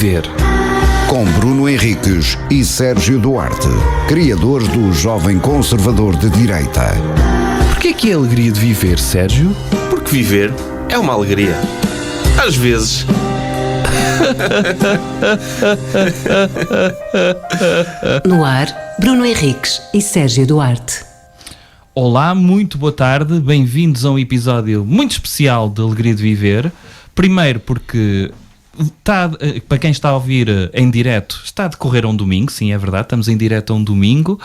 Viver. Com Bruno Henriques e Sérgio Duarte, criadores do Jovem Conservador de Direita. Porquê que é a alegria de viver, Sérgio? Porque viver é uma alegria. Às vezes. No ar, Bruno Henriques e Sérgio Duarte. Olá, muito boa tarde, bem-vindos a um episódio muito especial de Alegria de Viver. Primeiro porque, para quem está a ouvir em direto, está a decorrer um domingo, sim, é verdade, estamos em direto a um domingo.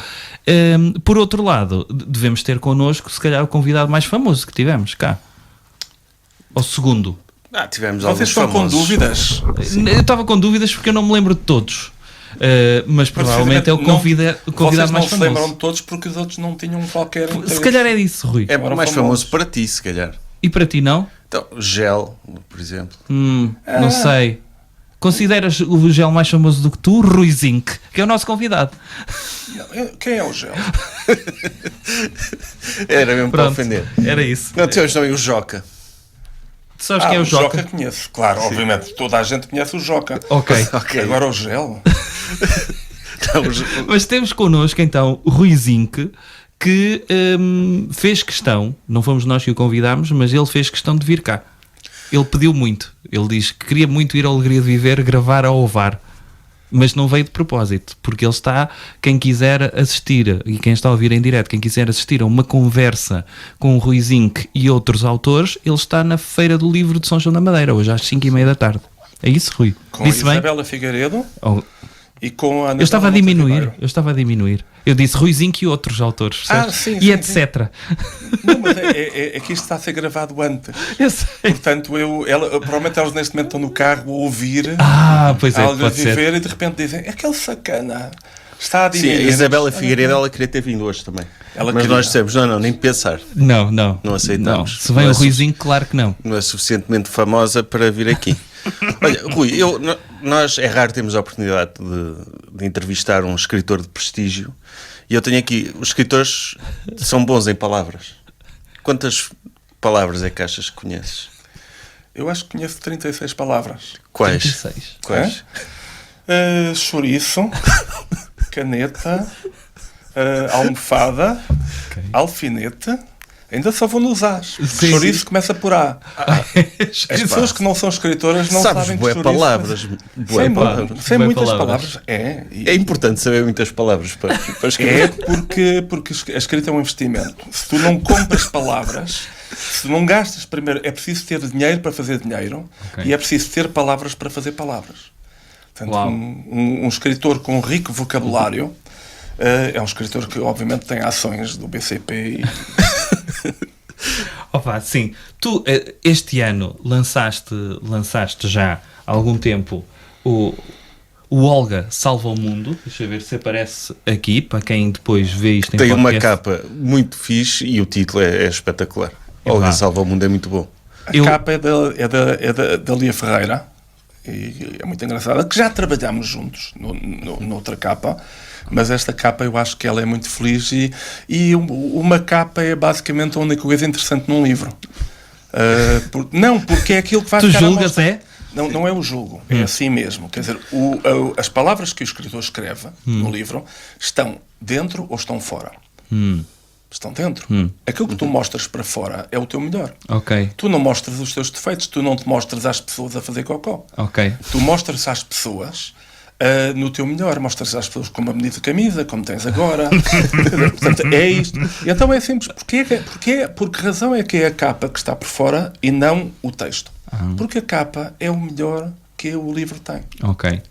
Por outro lado, devemos ter connosco, se calhar, o convidado mais famoso que tivemos cá. O segundo. Tivemos Vocês estão com dúvidas? Eu estava com dúvidas porque eu não me lembro de todos. Mas provavelmente é o convidado vocês mais não se famoso. lembram de todos porque os outros não tinham qualquer interesse. Se calhar é disso, Rui. É mais famoso para ti, se calhar. E para ti não? Então, Gel, por exemplo. Não sei. Consideras o Gel mais famoso do que tu, Rui Zinc, que é o nosso convidado? Quem é o Gel? Era mesmo para Pronto, ofender. era isso. Não, temos também o Joca. Tu sabes quem é o Joca? Conheço, claro, sim. Obviamente. Toda a gente conhece o Joca. Ok. Agora o Gel. Mas temos connosco então o Rui Zinc, que fez questão, não fomos nós que o convidámos, mas ele fez questão de vir cá. Ele pediu muito. Ele diz que queria muito ir à Alegria de Viver, gravar ao Ovar. Mas não veio de propósito, porque ele está, quem quiser assistir, e quem está a ouvir em direto, quem quiser assistir a uma conversa com o Rui Zinc e outros autores, ele está na Feira do Livro de São João da Madeira, hoje às 5:30 da tarde. É isso, Rui? Com Disse a Isabela Figueiredo e com a Ana. Eu estava a diminuir. Eu disse Rui Zinc e outros autores, sim, e etc. Não, mas é que isto está a ser gravado antes. Eu sei. Portanto, provavelmente elas neste momento estão no carro a ouvir pois é, a pode ser. Viver e de repente dizem, aquele sacana está a Sim, diminuir. a Isabela Figueiredo, ela queria ter vindo hoje também. Mas nós dissemos, não, nem pensar. Não aceitamos. Não. Se vem o Rui Zinc, claro que não. Não é suficientemente famosa para vir aqui. Olha, Rui, nós é raro termos a oportunidade de entrevistar um escritor de prestígio e eu tenho aqui, os escritores são bons em palavras. Quantas palavras é que achas que conheces? Eu acho que conheço 36 palavras. Quais? 36. Quais? Chouriço, caneta, almofada, alfinete. Ainda só vou nos As. Chouriço começa por A. As pessoas que não são escritoras não sabem de chouriço. Palavras. Sei muitas palavras. É importante saber muitas palavras para escrever. Porque a escrita é um investimento. Se tu não compras palavras, se não gastas primeiro, é preciso ter dinheiro para fazer dinheiro e é preciso ter palavras para fazer palavras. Portanto, um escritor com um rico vocabulário é um escritor que obviamente tem ações do BCP e... Opa, sim. Tu, este ano, lançaste já há algum tempo o Olga Salva o Mundo. Deixa eu ver se aparece aqui, para quem depois vê isto em Tem podcast. uma capa muito fixe e o título é espetacular. Olga Salva o Mundo é muito bom. A capa é da Lia Ferreira e é muito engraçada, que já trabalhámos juntos noutra capa. Mas esta capa eu acho que ela é muito feliz e uma capa é basicamente a única coisa interessante num livro. Porque é aquilo que vai tu ficar julgas, é? Não é o julgo, é assim mesmo. Quer dizer, as palavras que o escritor escreve no livro estão dentro ou estão fora? Estão dentro. Aquilo que tu mostras para fora é o teu melhor. Ok. Tu não mostras os teus defeitos, tu não te mostras às pessoas a fazer cocó. Ok. Tu mostras às pessoas... no teu melhor, mostras às pessoas com uma medida de camisa, como tens agora. Portanto, é isto. E então é simples. Por que razão é que é a capa que está por fora e não o texto? Porque a capa é o melhor que o livro tem. Ok.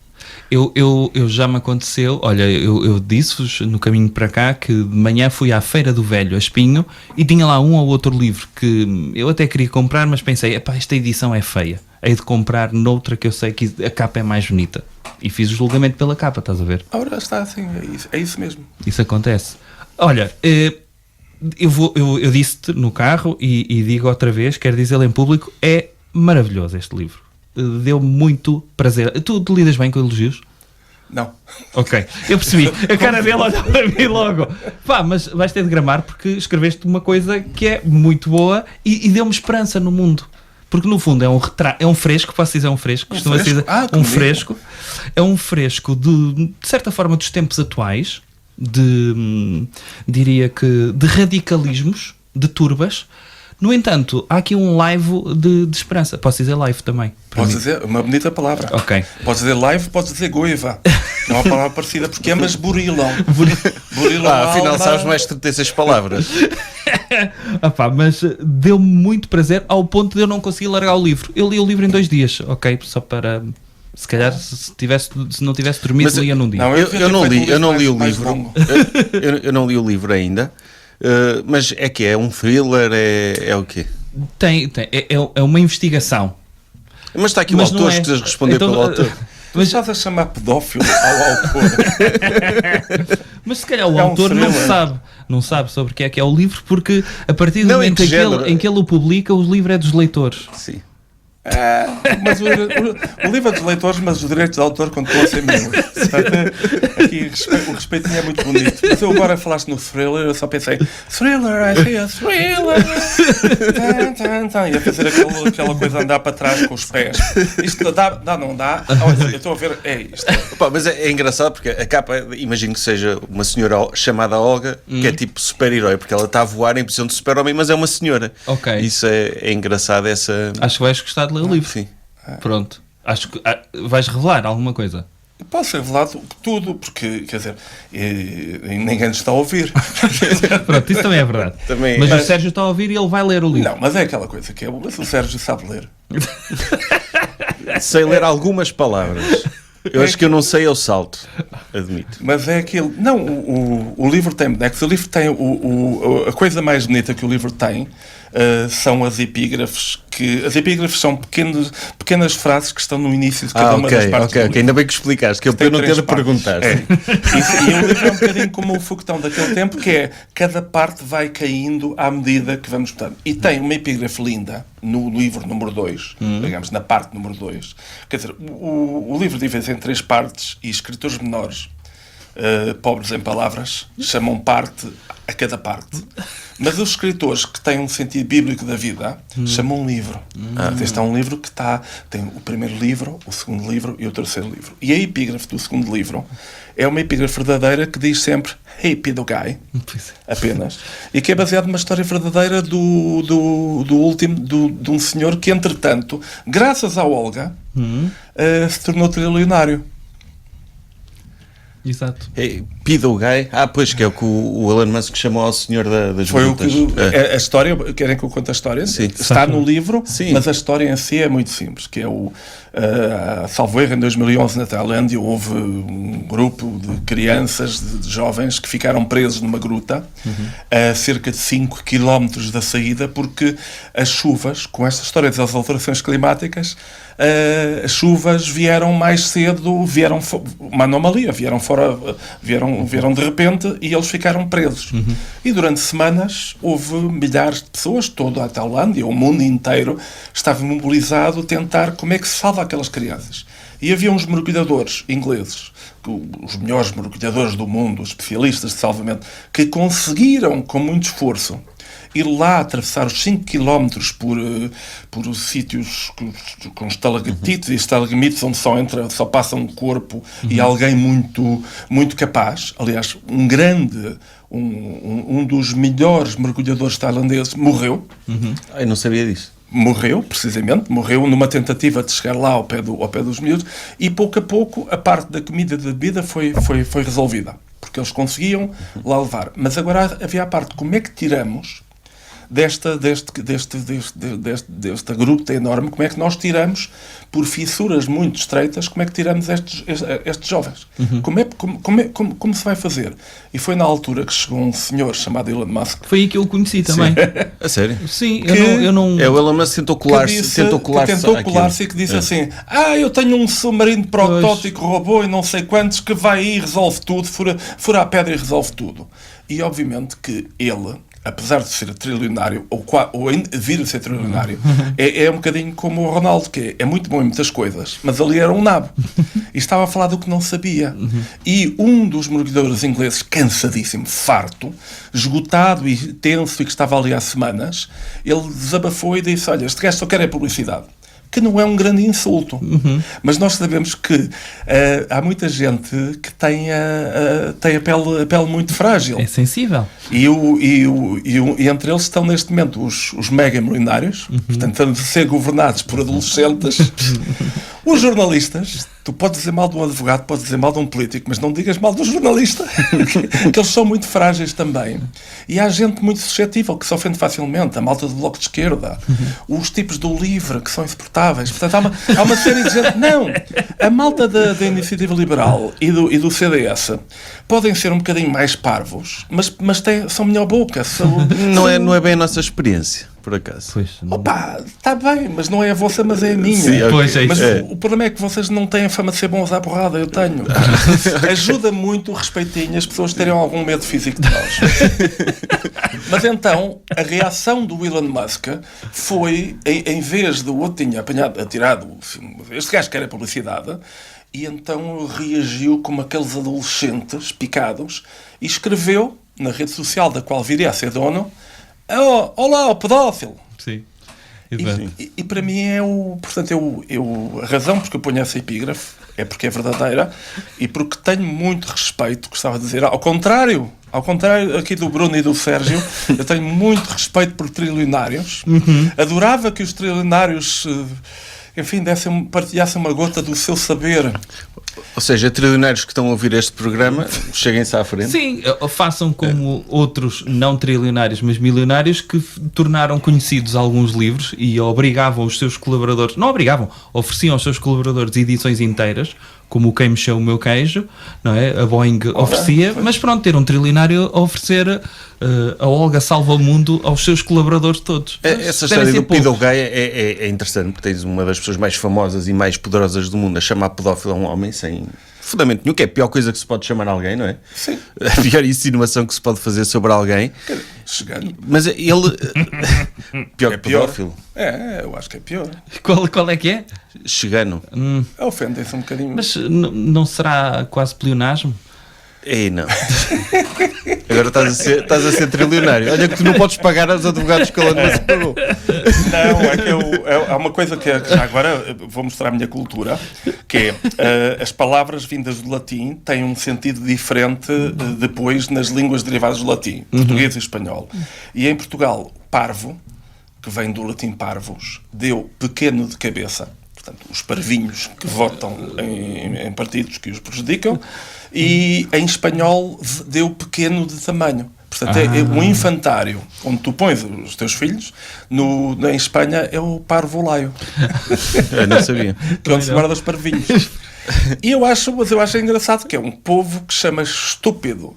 Eu já me aconteceu, olha, eu disse-vos no caminho para cá que de manhã fui à Feira do Velho, a Espinho, e tinha lá um ou outro livro que eu até queria comprar, mas pensei, esta edição é feia. Hei de comprar noutra que eu sei que a capa é mais bonita. E fiz o julgamento pela capa, estás a ver? Ora, está assim, é isso mesmo. Isso acontece. Olha, eu disse-te no carro e digo outra vez, quero dizê-lo em público, é maravilhoso este livro. Deu muito prazer. Tu lidas bem com elogios? Não. Ok, eu percebi. A cara dele olhou para mim logo. Pá, mas vais ter de gramar porque escreveste uma coisa que é muito boa e deu-me esperança no mundo. porque no fundo é um fresco, posso dizer um fresco, costuma-se dizer um fresco. É um fresco de certa forma dos tempos atuais, diria que de radicalismos, de turbas. No entanto, há aqui um live de esperança. Posso dizer live também? Podes dizer, uma bonita palavra. Ok. Podes dizer live, podes dizer goiva. É uma palavra parecida, porque ambas burilam. Burilam afinal alma. sabes mais de essas palavras. Mas deu-me muito prazer ao ponto de eu não conseguir largar o livro. Eu li o livro em 2 dias, ok? Só para... Se calhar, se não tivesse dormido, lia num dia. Não, eu não li o livro. Eu não li o livro ainda. Mas é um thriller, é o quê? É uma investigação. Mas está aqui o autor, se quiseres responder pelo autor. Mas estás a chamar pedófilo ao autor. Mas se calhar o autor não sabe sobre o que é o livro, porque a partir do momento em que ele o publica, o livro é dos leitores. Sim. Mas o livro é dos leitores, mas os direitos de autor continuam a ser meus. Aqui o respeitinho é muito bonito. Mas eu agora falaste no thriller, eu só pensei thriller, I see a thriller. E a fazer aquela coisa andar para trás com os pés. Isto dá, não dá? Eu estou a ver, é isto. Mas é engraçado porque a capa, imagino que seja uma senhora chamada Olga, que é tipo super-herói, porque ela está a voar em posição de super-homem, mas é uma senhora. Ok. Isso é engraçado, essa... Acho que vais gostar de ler o livro. Sim. Pronto. Acho que vais revelar alguma coisa. Posso revelar tudo, porque, quer dizer, ninguém nos está a ouvir. Pronto, isso também é verdade. Mas o Sérgio está a ouvir e ele vai ler o livro. Não, mas é aquela coisa que mas o Sérgio sabe ler. Sei ler algumas palavras. Eu acho que eu não sei ao salto, admito. Mas é aquilo... Não, o livro tem... O livro tem... A coisa mais bonita que o livro tem são as epígrafes, que as epígrafes são pequenas frases que estão no início de cada uma das partes. Ok, ainda bem que explicaste, que eu não ter de perguntar. E o livro é um bocadinho como o foguetão daquele tempo, que é cada parte vai caindo à medida que vamos portanto. E tem uma epígrafe linda no livro número 2, digamos, na parte número 2. Quer dizer, o livro divide-se em 3 partes e escritores menores, pobres em palavras, chamam parte a cada parte. Mas os escritores que têm um sentido bíblico da vida chamam um livro. Este é um livro que tem o primeiro livro, o segundo livro e o terceiro livro. E a epígrafe do segundo livro é uma epígrafe verdadeira que diz sempre "Hey, pedo guy", apenas. E que é baseado numa história verdadeira de um senhor que, entretanto, graças à Olga, se tornou trilionário. Exato. Pedo Guy? Pois, que é o que o Elon Musk chamou ao senhor das Foi brutas. A história, querem que eu conte a história? Sim. Está no livro, Sim. mas a história em si é muito simples, que é salvo erro, em 2011 na Tailândia houve um grupo de crianças, de jovens que ficaram presos numa gruta a cerca de 5 km da saída, porque as chuvas, com esta história das alterações climáticas, as chuvas vieram mais cedo, vieram uma anomalia, vieram de repente e eles ficaram presos. E durante semanas houve milhares de pessoas, toda a Tailândia, o mundo inteiro, estava mobilizado a tentar como é que se salva aquelas crianças. E havia uns mergulhadores ingleses, os melhores mergulhadores do mundo, os especialistas de salvamento, que conseguiram, com muito esforço, ir lá atravessar os 5 km por sítios com estalactites e estalagmites onde só passa um corpo e alguém muito, muito capaz. Aliás, um dos melhores mergulhadores tailandeses morreu. Eu não sabia disso. Morreu numa tentativa de chegar lá ao pé dos miúdos, e pouco a pouco a parte da comida e da bebida foi resolvida, porque eles conseguiam lá levar. Mas agora havia a parte, como é que tiramos desta gruta enorme, como é que nós tiramos, por fissuras muito estreitas, como é que tiramos estes jovens? Como se vai fazer? E foi na altura que chegou um senhor chamado Elon Musk. Foi aí que eu o conheci também. A sério? Sim, eu não... É, o Elon Musk tentou colar-se e que disse assim: eu tenho um submarino protótipo robô e não sei quantos que vai aí e resolve tudo, fura a pedra e resolve tudo. E obviamente que ele apesar de ser trilionário, ou ainda vir a ser trilionário, é um bocadinho como o Ronaldo, que é muito bom em muitas coisas, mas ali era um nabo. E estava a falar do que não sabia. E um dos mergulhadores ingleses, cansadíssimo, farto, esgotado e tenso, e que estava ali há semanas, ele desabafou e disse: olha, este gajo só quer é publicidade. Que não é um grande insulto. Mas nós sabemos que há muita gente que tem a pele muito frágil. É sensível. E entre eles estão neste momento os mega milionários, portanto, estão a ser governados por adolescentes. Os jornalistas, tu podes dizer mal de um advogado, podes dizer mal de um político, mas não digas mal do jornalista, que eles são muito frágeis também. E há gente muito suscetível, que se ofende facilmente, a malta do Bloco de Esquerda, os tipos do LIVRE, que são insuportáveis. Portanto, há uma série de gente... Não! A malta da Iniciativa Liberal e do CDS podem ser um bocadinho mais parvos, mas são melhor boca. Não é bem a nossa experiência, por acaso. Pois, não. Opa, está bem, mas não é a vossa, mas é a minha. Sim, okay. Pois é, Mas isso. o problema é que vocês não têm a fama de ser bons à porrada, eu tenho. Ajuda muito o respeitinho as pessoas terem algum medo físico de nós. Mas então, a reação do Elon Musk foi, em vez do outro tinha atirado, este gajo quer a publicidade, e então reagiu como aqueles adolescentes picados e escreveu na rede social da qual viria a ser dono: olá, o pedófilo. Sim. E para mim portanto, a razão porque eu ponho essa epígrafe é porque é verdadeira e porque tenho muito respeito, gostava de dizer, ao contrário aqui do Bruno e do Sérgio, eu tenho muito respeito por trilionários. Adorava que os trilionários, enfim, partilhassem uma gota do seu saber. Ou seja, trilionários que estão a ouvir este programa, cheguem-se à frente. Sim, façam como outros não trilionários, mas milionários, que tornaram conhecidos alguns livros e obrigavam os seus colaboradores, não obrigavam, ofereciam aos seus colaboradores edições inteiras, como o Quem Mexeu o Meu Queijo, não é? A Boeing oferecia, mas pronto, ter um trilionário a oferecer a Olga Salva o Mundo aos seus colaboradores todos. Essa história do Pido Gaia é interessante, porque tens uma das pessoas mais famosas e mais poderosas do mundo a chamar pedófilo a um homem sem fundamento nenhum, que é a pior coisa que se pode chamar alguém, não é? Sim. A pior insinuação que se pode fazer sobre alguém. Chegando. Mas ele... pior que pedófilo. Eu acho que é pior. Qual é que é? Chegando. Ofendem-se um bocadinho. Mas não será quase pleonasmo? Ei, não. Agora estás a ser trilionário. Olha que tu não podes pagar aos advogados que ele não se pagou. Não, é que há uma coisa que já agora vou mostrar a minha cultura, que é as palavras vindas do latim têm um sentido diferente depois nas línguas derivadas do latim, português e espanhol. E em Portugal, parvo, que vem do latim parvus, deu pequeno de cabeça. Portanto, os parvinhos que votam em partidos que os prejudicam, e em espanhol deu pequeno de tamanho. Portanto, é um infantário onde tu pões os teus filhos, em Espanha é o parvolaio. Eu não sabia. Que é onde se guarda os parvinhos. E eu acho engraçado que é um povo que chama estúpido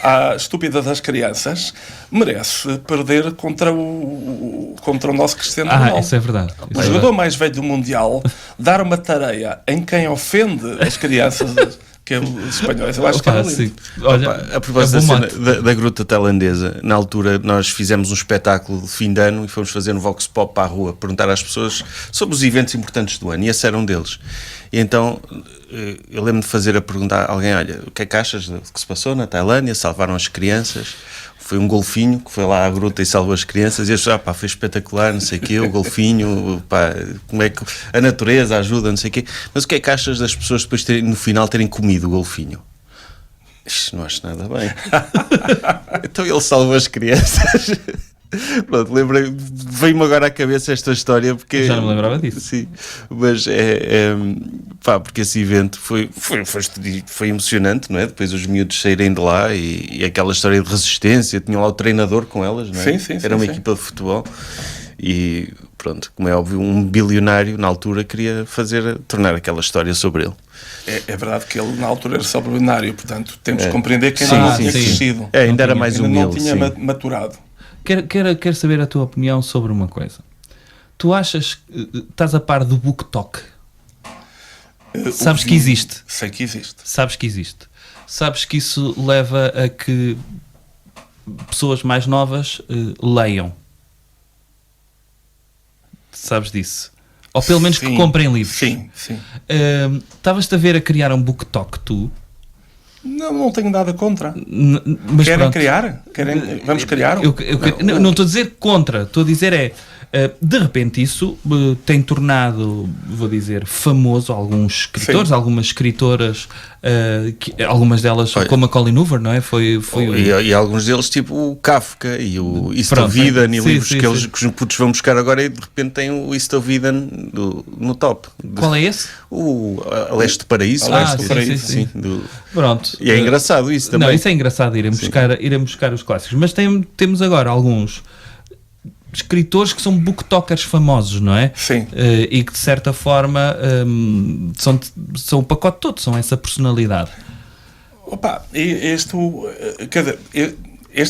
a estúpida das crianças, merece perder contra o nosso Cristiano Ronaldo. Isso é verdade. O jogador mais velho do Mundial dar uma tareia em quem ofende as crianças, que é os espanhóis, eu acho que é lindo. Olha, a propósito da cena da gruta tailandesa, na altura nós fizemos um espetáculo de fim de ano e fomos fazer um vox pop para a rua, perguntar às pessoas sobre os eventos importantes do ano, e esse era um deles. E então eu lembro de fazer a pergunta a alguém: olha, o que é que achas do que se passou na Tailândia? Salvaram as crianças? Foi um golfinho que foi lá à gruta e salvou as crianças, e as pessoas, foi espetacular, não sei o quê, o golfinho, como é que a natureza ajuda, não sei o quê. Mas o que é que achas das pessoas depois no final terem comido o golfinho? Isto não acho nada bem. Então ele salvou as crianças. Pronto, veio-me agora à cabeça esta história, porque eu já não me lembrava disso. Sim, mas porque esse evento foi emocionante, não é? Depois os miúdos saírem de lá e aquela história de resistência, tinham lá o treinador com elas, não é? Sim, era uma equipa de futebol e pronto, como é óbvio, um bilionário na altura queria tornar aquela história sobre ele. É verdade que ele na altura era só bilionário, portanto temos que compreender que ainda não tinha crescido. Ainda era mais humilde. Ainda não tinha maturado. Quero saber a tua opinião sobre uma coisa. Tu achas que estás a par do BookTok? Sabes que existe? Sei que existe. Sabes que existe. Sabes que isso leva a que pessoas mais novas leiam. Sabes disso? Ou pelo menos que comprem livros. Sim, sim. Estavas-te a ver a criar um BookTok, tu? Não tenho nada contra. Mas Querem pronto. criar? Vamos criar? Não estou a dizer contra, estou a dizer de repente isso tem tornado, vou dizer, famoso alguns escritores, algumas escritoras, algumas delas como a Colleen Hoover, não é? E alguns deles, tipo o Kafka e o Istoviden, e livros que os putos vão buscar agora, e de repente tem o Istoviden no top. Qual é esse? O A Leste do Paraíso. Sim. Pronto. E é engraçado isso também. Não, isso é engraçado, irem buscar os clássicos. Mas temos agora alguns escritores que são booktokers famosos, não é? Sim. E que de certa forma são o pacote todo, são essa personalidade. Opa, este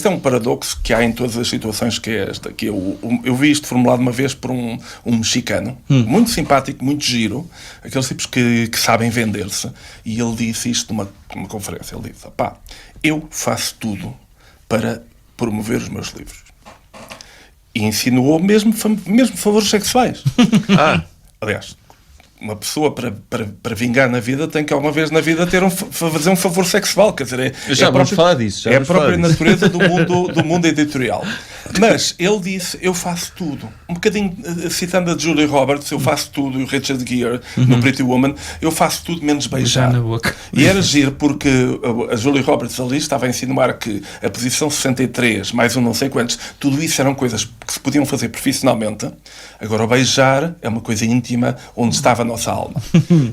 é um paradoxo que há em todas as situações, que é esta, que eu vi isto formulado uma vez por um mexicano, muito simpático, muito giro, aqueles tipos que sabem vender-se, e ele disse isto numa conferência, ele disse, pá, eu faço tudo para promover os meus livros. E insinuou mesmo favores sexuais. Aliás, uma pessoa para vingar na vida tem que alguma vez na vida fazer um favor sexual, quer dizer, vamos falar disso. É a própria natureza do mundo editorial. Mas ele disse, eu faço tudo. Um bocadinho citando a Julia Roberts, eu faço tudo, e o Richard Gere no Pretty Woman, eu faço tudo menos beijar. Na boca. E era giro porque a Julia Roberts ali estava a insinuar que a posição 63, mais um não sei quantos, tudo isso eram coisas que se podiam fazer profissionalmente. Agora o beijar é uma coisa íntima onde estava a nossa alma.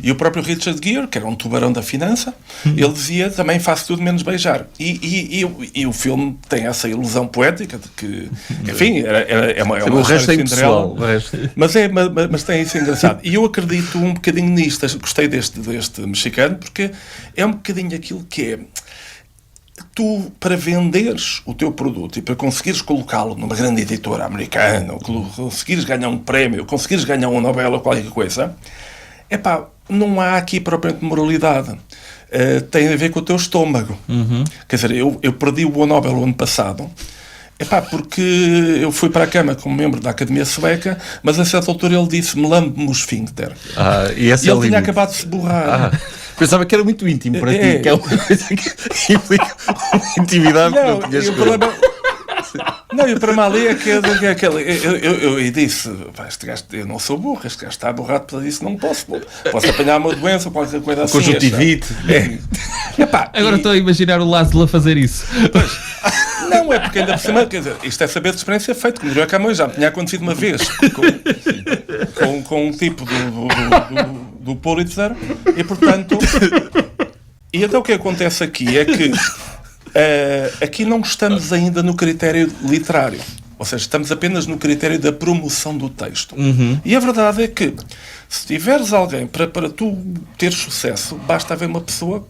E o próprio Richard Gere, que era um tubarão da finança, ele dizia, também faço tudo menos beijar. E o filme tem essa ilusão poética de que, enfim, é uma o resto é impessoal. Mas tem isso engraçado. E eu acredito um bocadinho nisto. Gostei deste mexicano, porque é um bocadinho aquilo que é... Tu, para venderes o teu produto e para conseguires colocá-lo numa grande editora americana, ou conseguires ganhar um prémio, conseguires ganhar um Nobel ou qualquer coisa, não há aqui propriamente moralidade. Tem a ver com o teu estômago. Quer dizer, eu perdi o Nobel o ano passado, porque eu fui para a cama como membro da Academia Sueca, mas a certa altura ele disse-me, lambe-me o esfíncter. E ele tinha acabado de se borrar. Pensava que era muito íntimo para ti, que é uma coisa que implica uma intimidade que não tinhas E para mim ali é aquele... Eu disse, este gajo, eu não sou burro, este gajo está borrado, para isso não posso apanhar uma doença ou qualquer coisa assim. Conjuntivite. Agora estou a imaginar o Lázaro a fazer isso. Não, é porque ainda por cima, quer dizer, isto é saber de experiência feita, como diria Camões, já me tinha acontecido uma vez com um tipo do Pulitzer, e portanto, e até o que acontece aqui é que aqui não estamos ainda no critério literário, ou seja, estamos apenas no critério da promoção do texto. E a verdade é que se tiveres alguém para tu ter sucesso, basta haver uma pessoa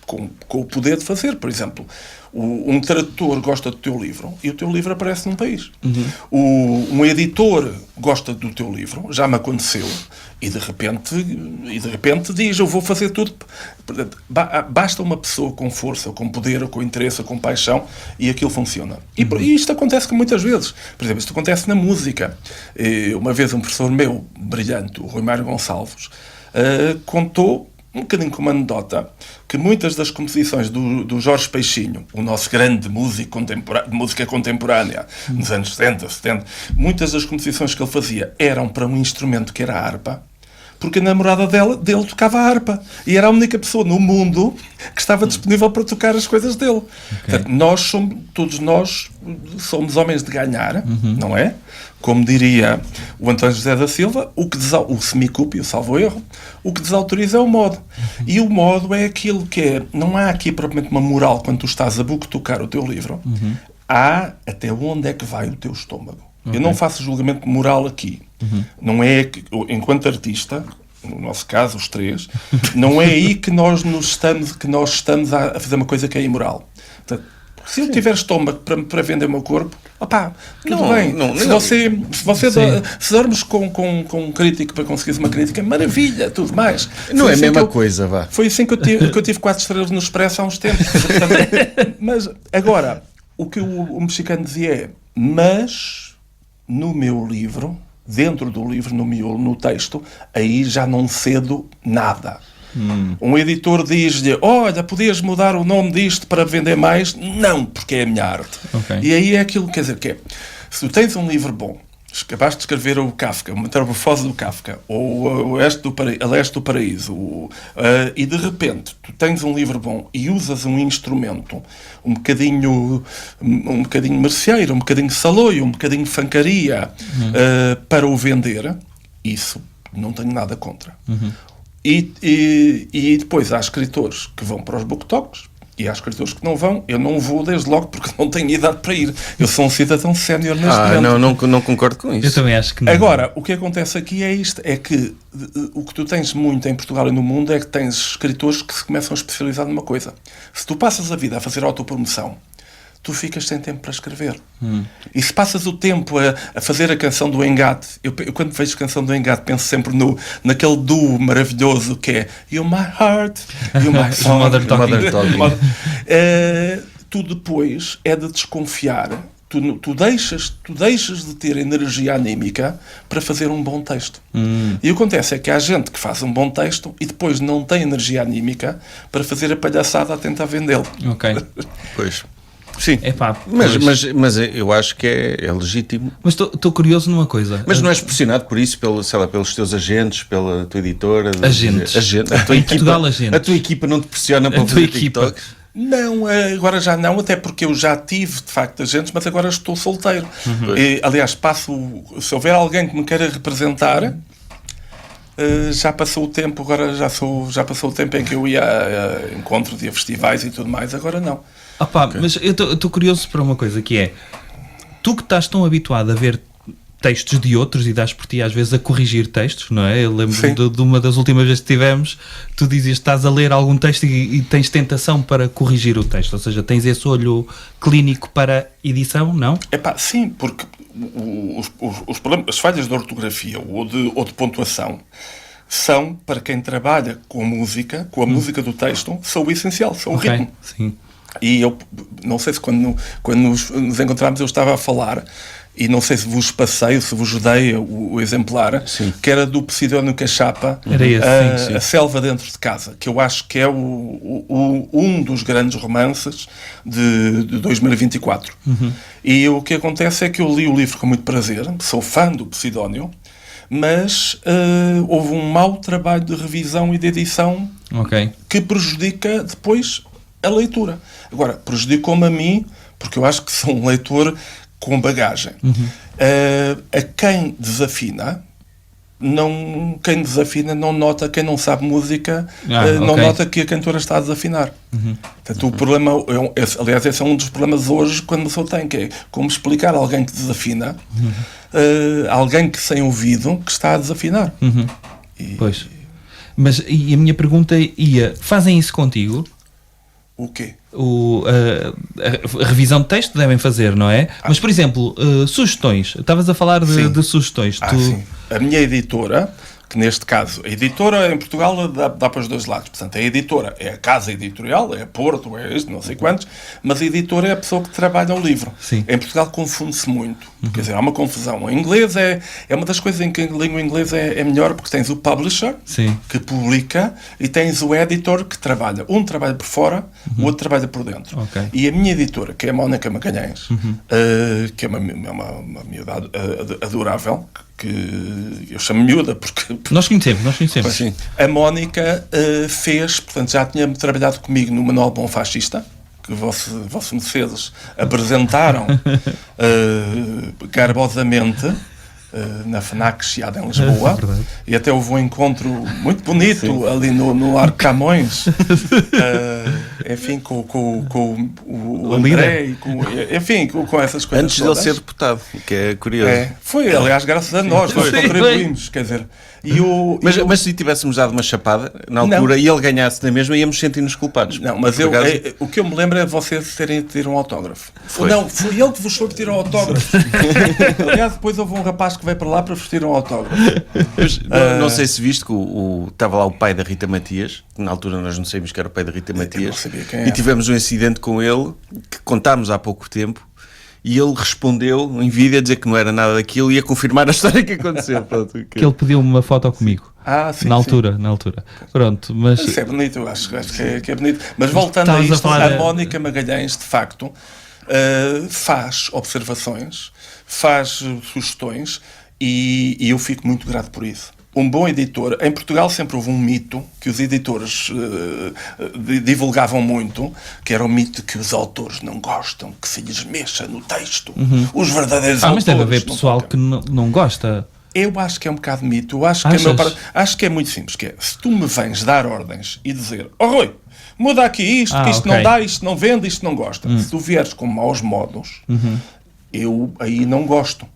com o poder de fazer. Por exemplo, um tradutor gosta do teu livro e o teu livro aparece num país. Um editor gosta do teu livro, já me aconteceu, e de repente diz, eu vou fazer tudo. Basta uma pessoa com força, com poder, com interesse, com paixão, e aquilo funciona. E isto acontece muitas vezes. Por exemplo, isto acontece na música. Uma vez um professor meu, brilhante, o Rui Mário Gonçalves, contou um bocadinho como anedota, que muitas das composições do Jorge Peixinho, o nosso grande músico de música contemporânea, nos anos 60, 70, muitas das composições que ele fazia eram para um instrumento que era a harpa, porque a namorada dele tocava a harpa. E era a única pessoa no mundo que estava disponível para tocar as coisas dele. Portanto, todos nós somos homens de ganhar, não é? Como diria o António José da Silva, o semicúpio, salvo erro, o que desautoriza é o modo. E o modo é aquilo que é... Não há aqui propriamente uma moral quando tu estás a tocar o teu livro. Há até onde é que vai o teu estômago. Eu não faço julgamento moral aqui. Não é que, enquanto artista, no nosso caso, os três, não é aí que nós estamos a fazer uma coisa que é imoral. Portanto, se eu tiver estômago para vender o meu corpo, tudo bem. Se dormes com um crítico para conseguir uma crítica, maravilha, tudo mais. Não é a mesma coisa, vá. Foi assim que eu tive 4 estrelas no Expresso há uns tempos. Mas, agora, o que o mexicano dizia é, mas no meu livro, dentro do livro, no miolo, no texto, aí já não cedo nada. Um editor diz-lhe, olha, podias mudar o nome disto para vender mais? Não, porque é a minha arte. Ok. E aí é aquilo, quer dizer, que é, se tu tens um livro bom, acabaste de escrever o Kafka, uma Metamorfose do Kafka, ou A Leste do Paraíso, e de repente tu tens um livro bom e usas um instrumento um bocadinho merceeiro, um bocadinho saloio, um bocadinho fancaria, para o vender, isso não tenho nada contra. E depois há escritores que vão para os book talks e há escritores que não vão. Eu não vou desde logo porque não tenho idade para ir. Eu sou um cidadão sénior neste momento. Não concordo com isso. Eu também acho que não. Agora, o que acontece aqui é isto, é que o que tu tens muito em Portugal e no mundo é que tens escritores que se começam a especializar numa coisa. Se tu passas a vida a fazer autopromoção, tu ficas sem tempo para escrever. E se passas o tempo a fazer a canção do Engate, eu quando vejo a canção do Engate penso sempre naquele duo maravilhoso que é You My Heart, You My Song, Mother Talking. tu depois é de desconfiar. Tu deixas de ter energia anímica para fazer um bom texto. E o que acontece é que há gente que faz um bom texto e depois não tem energia anímica para fazer a palhaçada a tentar vendê-lo. Ok. Pois. Sim, Epá, mas eu acho que é legítimo. Mas estou curioso numa coisa. Mas não és pressionado por isso, pelos teus agentes, pela tua editora? Agentes. A tua equipa, Portugal, agentes. A tua equipa não te pressiona para tua fazer equipa. TikToks? Não, agora já não, até porque eu já tive, de facto, agentes, mas agora estou solteiro. E, aliás, se houver alguém que me queira representar, já passou o tempo, agora já passou o tempo em que eu ia a encontros e a festivais e tudo mais, agora não. Okay. Mas eu estou curioso para uma coisa, que é, tu que estás tão habituado a ver textos de outros e dás por ti às vezes a corrigir textos, não é? Eu lembro de uma das últimas vezes que tivemos, tu dizias que estás a ler algum texto e tens tentação para corrigir o texto, ou seja, tens esse olho clínico para edição, não? Sim, porque os problemas, as falhas de ortografia ou de pontuação são, para quem trabalha com a música do texto, são o essencial, são o ritmo. Sim. E eu não sei se quando nos encontramos eu estava a falar, e não sei se vos passei, se vos dei o exemplar, que era do Posidónio Cachapa, era esse, A Selva Dentro de Casa, que eu acho que é um dos grandes romances de 2024. E o que acontece é que eu li o livro com muito prazer, sou fã do Posidónio, mas houve um mau trabalho de revisão e de edição que prejudica depois a leitura. Agora, prejudicou-me a mim, porque eu acho que sou um leitor com bagagem. A quem desafina não nota, quem não sabe música, não nota que a cantora está a desafinar. Portanto, o problema, aliás, esse é um dos problemas hoje quando a pessoa tem, que é como explicar a alguém que desafina, alguém que sem ouvido, que está a desafinar. Pois. Mas e a minha pergunta ia, fazem isso contigo? O quê? A revisão de texto devem fazer, não é? Mas, por exemplo, sugestões. Estavas a falar de sugestões. Sim. A minha editora, que neste caso, a editora em Portugal dá para os dois lados. Portanto, a editora é a casa editorial, é a Porto, é isto, não sei quantos, mas a editora é a pessoa que trabalha o livro. Sim. Em Portugal confunde-se muito. Quer dizer, há uma confusão. Em inglês é uma das coisas em que a língua inglesa é melhor, porque tens o publisher, que publica, e tens o editor que trabalha. Um trabalha por fora, o outro trabalha por dentro. E a minha editora, que é a Mónica Magalhães, que é uma miúda adorável, que eu chamo miúda porque... Nós conhecemos. Sim. A Mónica fez, portanto, já tinha trabalhado comigo no Manual Bom Fascista, que vossos Mercedes apresentaram garbosamente na FNAC Chiada em Lisboa, e até houve um encontro muito bonito ali no Arco Camões, enfim, com o André e com essas coisas antes todas. de ele ser deputado, que é curioso. Foi, aliás, graças a nós, contribuímos, quer dizer, Mas se tivéssemos dado uma chapada na altura e ele ganhasse na mesma, íamos sentir-nos culpados. Não, mas o que eu me lembro é de vocês terem de ter um autógrafo. Foi. Não, foi ele que vos foi pedir um autógrafo. Aliás, depois houve um rapaz que veio para lá para vos pedir um autógrafo. Não sei se viste que estava lá o pai da Rita Matias, que na altura nós não sabíamos que era o pai da Rita Matias, não sabia quem era. E tivemos um incidente com ele, que contámos há pouco tempo, e ele respondeu em vídeo a dizer que não era nada daquilo e a confirmar a história que aconteceu. Pronto, que ele pediu uma foto comigo. Sim, na altura. Pronto, mas... Isso é bonito, eu acho que é bonito. Mas voltando a isto, a Mónica Magalhães, de facto, faz observações, faz sugestões e eu fico muito grato por isso. Um bom editor... Em Portugal sempre houve um mito que os editores divulgavam muito, que era o mito que os autores não gostam que se lhes mexa no texto. Os verdadeiros autores... Mas deve haver pessoal que não gosta. Eu acho que é um bocado mito. Eu acho que é muito simples. Que é, se tu me vens dar ordens e dizer Rui, muda aqui isto, que isto não dá, isto não vende, isto não gosta. Se tu vieres com maus modos, eu aí não gosto.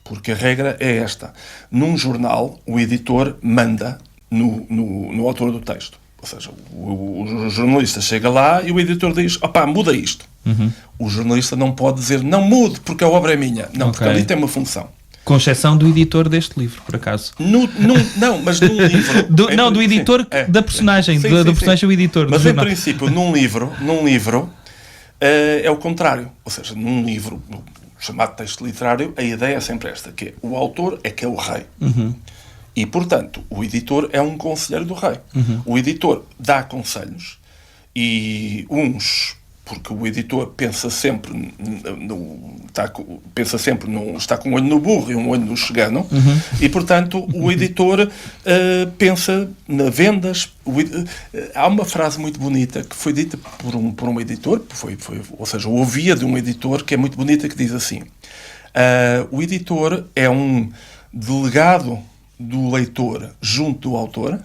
Porque a regra é esta. Num jornal, o editor manda no autor do texto. Ou seja, o jornalista chega lá e o editor diz, muda isto. O jornalista não pode dizer, não mude, porque a obra é minha. Não, porque ali tem uma função. Com exceção do editor deste livro, por acaso. Não, mas num livro... do editor, da personagem. Do personagem, o editor. Mas em princípio, num livro é o contrário. Ou seja, num livro... chamado texto literário, a ideia é sempre esta, que é, o autor é que é o rei. E, portanto, o editor é um conselheiro do rei. O editor dá conselhos e uns, porque o editor pensa sempre está com um olho no burro e um olho no chegano, e, portanto, o editor pensa na vendas. Há uma frase muito bonita que foi dita por um editor, ou seja, eu ouvia de um editor, que é muito bonita, que diz assim, o editor é um delegado do leitor junto do autor,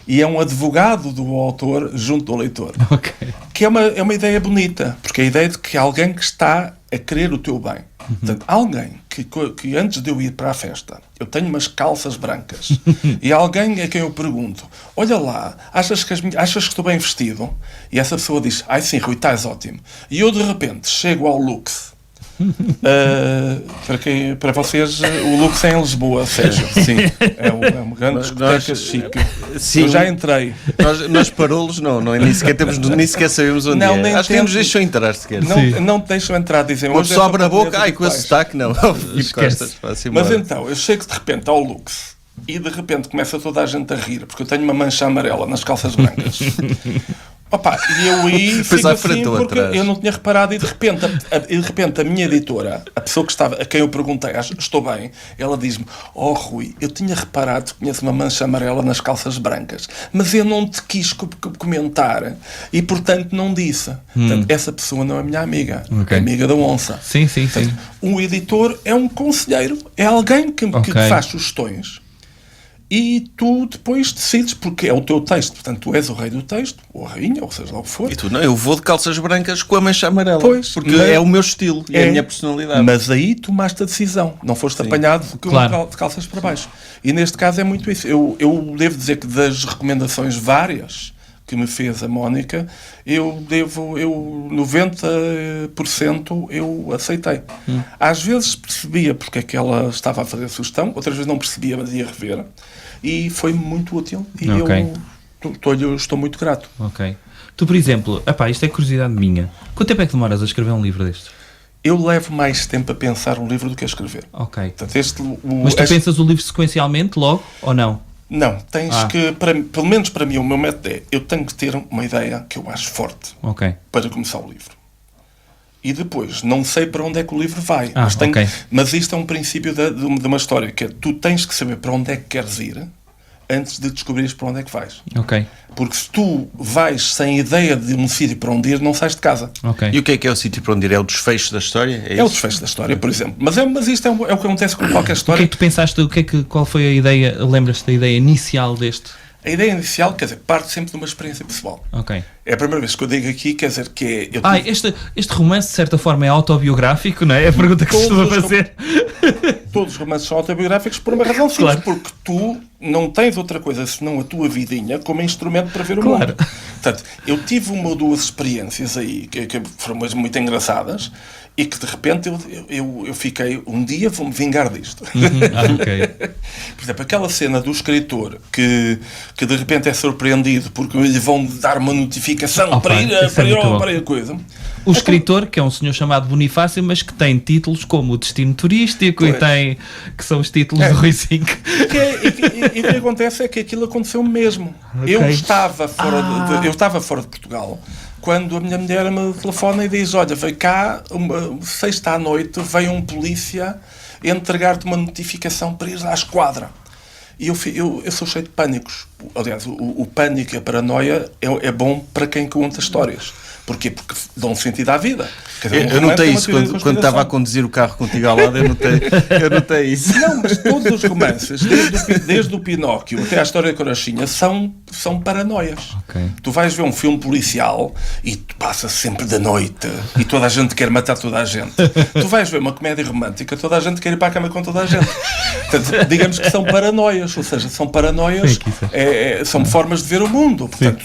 e é um advogado do autor junto do leitor. Que é uma ideia bonita, porque é a ideia de que alguém que está a querer o teu bem. Portanto, alguém que antes de eu ir para a festa, eu tenho umas calças brancas, e alguém a quem eu pergunto, olha lá, achas que estou bem vestido? E essa pessoa diz, sim, Rui, estás ótimo. E eu, de repente, chego ao Lux. Para vocês, o Lux é em Lisboa, Sérgio. Sim, é uma grande discoteca chique. Sim, eu já entrei. Nós parolos nem sequer sabemos onde é. Acho que nem nos deixam entrar sequer. Não te deixam entrar, dizem. Uma pessoa abre a boca, com esse sotaque, não. Mas então, eu chego de repente ao Lux e de repente começa toda a gente a rir, porque eu tenho uma mancha amarela nas calças brancas. E eu aí fico assim, porque eu não tinha reparado, e de repente a minha editora, a pessoa a quem eu perguntei, estou bem, ela diz-me, Rui, eu tinha reparado que conheço uma mancha amarela nas calças brancas, mas eu não te quis comentar e, portanto, não disse. Portanto, essa pessoa não é minha amiga, é amiga da onça. Sim. Portanto, um editor é um conselheiro, é alguém que faz sugestões. E tu depois decides, porque é o teu texto. Portanto, tu és o rei do texto, ou a rainha, ou seja lá o que for. E tu, eu vou de calças brancas com a mancha amarela. Porque é o meu estilo, é a minha personalidade. Mas aí tomaste a decisão. Não foste apanhado de calças para baixo. E neste caso é muito isso. Eu devo dizer que das recomendações várias que me fez a Mónica, 90% eu aceitei. Às vezes percebia porque é que ela estava a fazer a sugestão, outras vezes não percebia, mas ia rever. E foi muito útil. E eu estou muito grato. Tu, por exemplo, isto é curiosidade minha. Quanto tempo é que demoras a escrever um livro destes? Eu levo mais tempo a pensar um livro do que a escrever. Portanto, mas tu pensas o livro sequencialmente logo, ou não? Não, tens que, pelo menos para mim, o meu método é, eu tenho que ter uma ideia que eu acho forte para começar o livro. E depois, não sei para onde é que o livro vai, mas isto é um princípio de uma história, que é, tu tens que saber para onde é que queres ir, antes de descobrires para onde é que vais. Porque se tu vais sem ideia de um sítio para onde ir, não sais de casa. E o que é o sítio para onde ir? É o desfecho da história? É o desfecho da história, por exemplo. Mas isto é o que acontece com qualquer história. O que é que tu pensaste? Qual foi a ideia? Lembras-te da ideia inicial deste? A ideia inicial, quer dizer, parte sempre de uma experiência pessoal. É a primeira vez que eu digo aqui, quer dizer, que é... Este romance, de certa forma, é autobiográfico, não é? É a pergunta que se costuma fazer. todos os romances são autobiográficos por uma razão simples, porque tu não tens outra coisa senão a tua vidinha como instrumento para ver o mundo. Portanto, eu tive uma ou duas experiências aí que foram mesmo muito engraçadas e que de repente eu fiquei, um dia vou-me vingar disto. Por exemplo, aquela cena do escritor que de repente é surpreendido porque lhe vão dar uma notificação para ir a coisa. O escritor, que é um senhor chamado Bonifácio, mas que tem títulos como o Destino Turístico que são os títulos do Rui Zinc. E o que acontece é que aquilo aconteceu mesmo. Eu estava fora de Portugal quando a minha mulher me telefona e diz: olha, veio cá, sexta à noite, veio um polícia entregar-te uma notificação para ir à esquadra. E eu sou cheio de pânicos. Aliás, o pânico e a paranoia é bom para quem conta histórias. Porquê? Porque dão sentido à vida. Eu notei isso quando estava a conduzir o carro contigo ao lado, eu notei isso. Não, mas todos os romances, desde o Pinóquio até à História da Corachinha, são paranoias. Tu vais ver um filme policial e passa sempre da noite e toda a gente quer matar toda a gente. Tu vais ver uma comédia romântica, toda a gente quer ir para a cama com toda a gente. Portanto, digamos que são paranoias, ou seja, são paranoias, são formas de ver o mundo. Portanto,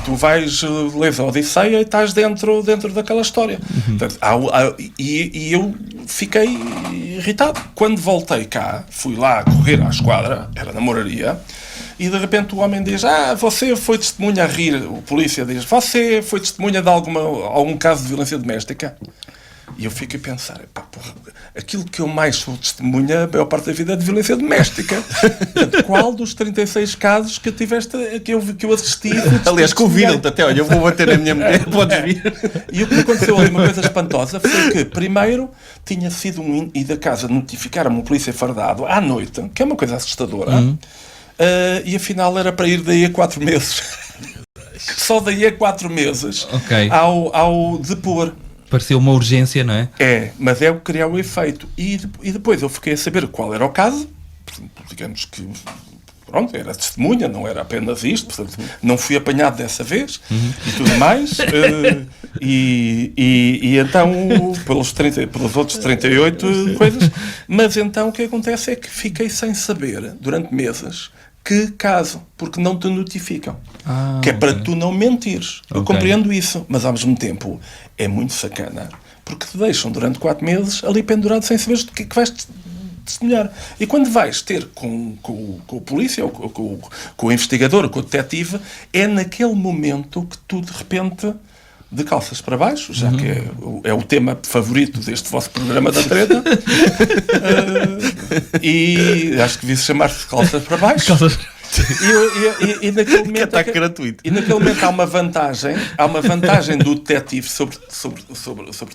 tu vais ler a Odisseia e estás dentro daquela história. Portanto, e eu fiquei irritado. Quando voltei cá, fui lá correr à esquadra, era na Moraria, e de repente o homem diz: você foi testemunha a rir. O polícia diz: você foi testemunha de algum caso de violência doméstica? E eu fico a pensar: aquilo que eu mais sou testemunha, a maior parte da vida, é de violência doméstica. Portanto, qual dos 36 casos que eu assisti? Aliás, convidam-te até, olha, eu vou bater na minha mulher, podes vir. E o que aconteceu ali, uma coisa espantosa, foi que, primeiro, tinha sido ir da casa notificar-me um polícia fardado à noite, que é uma coisa assustadora, e afinal era para ir daí a 4 meses. Só daí a 4 meses ao depor. Pareceu uma urgência, não é? Mas é o que criar o efeito. E depois eu fiquei a saber qual era o caso. Digamos que, pronto, era testemunha, não era apenas isto. Portanto, não fui apanhado dessa vez e tudo mais. E então, pelos outros 38 coisas. Mas então o que acontece é que fiquei sem saber, durante meses, que caso, porque não te notificam. Que é para tu não mentires. Eu compreendo isso, mas ao mesmo tempo é muito sacana, porque te deixam durante 4 meses ali pendurado sem saberes do que é que vais testemunhar. E quando vais ter com o polícia, ou com o investigador, ou com o detetive, é naquele momento que tu de repente, de calças para baixo, já que é o tema favorito deste vosso programa da treta, e acho que devia chamar-se calças para baixo. E naquele momento gratuito. E naquele momento há uma vantagem do detetive sobre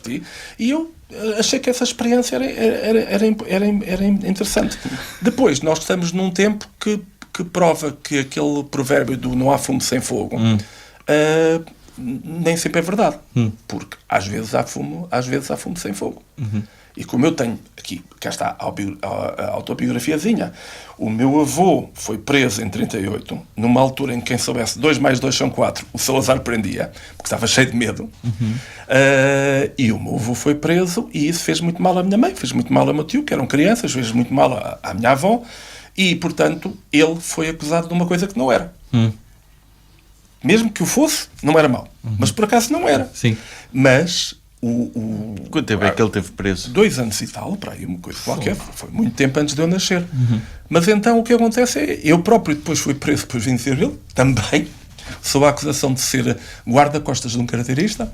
ti, e eu achei que essa experiência era interessante. Depois, nós estamos num tempo que prova que aquele provérbio do não há fumo sem fogo nem sempre é verdade, porque às vezes há fumo sem fogo. E como eu tenho aqui, cá está a autobiografiazinha, o meu avô foi preso em 38, numa altura em que quem soubesse 2 mais 2 são 4, o Salazar prendia, porque estava cheio de medo. E o meu avô foi preso e isso fez muito mal à minha mãe, fez muito mal ao meu tio, que eram crianças, fez muito mal à minha avó, e portanto ele foi acusado de uma coisa que não era. Mesmo que o fosse, não era mau. Mas por acaso não era. Sim. Mas quanto tempo é que ele teve preso? 2 anos e tal, para aí uma coisa qualquer. Foi muito tempo antes de eu nascer. Mas então o que acontece é, eu próprio depois fui preso, depois vim dizer ele, também, sob a acusação de ser guarda-costas de um carteirista.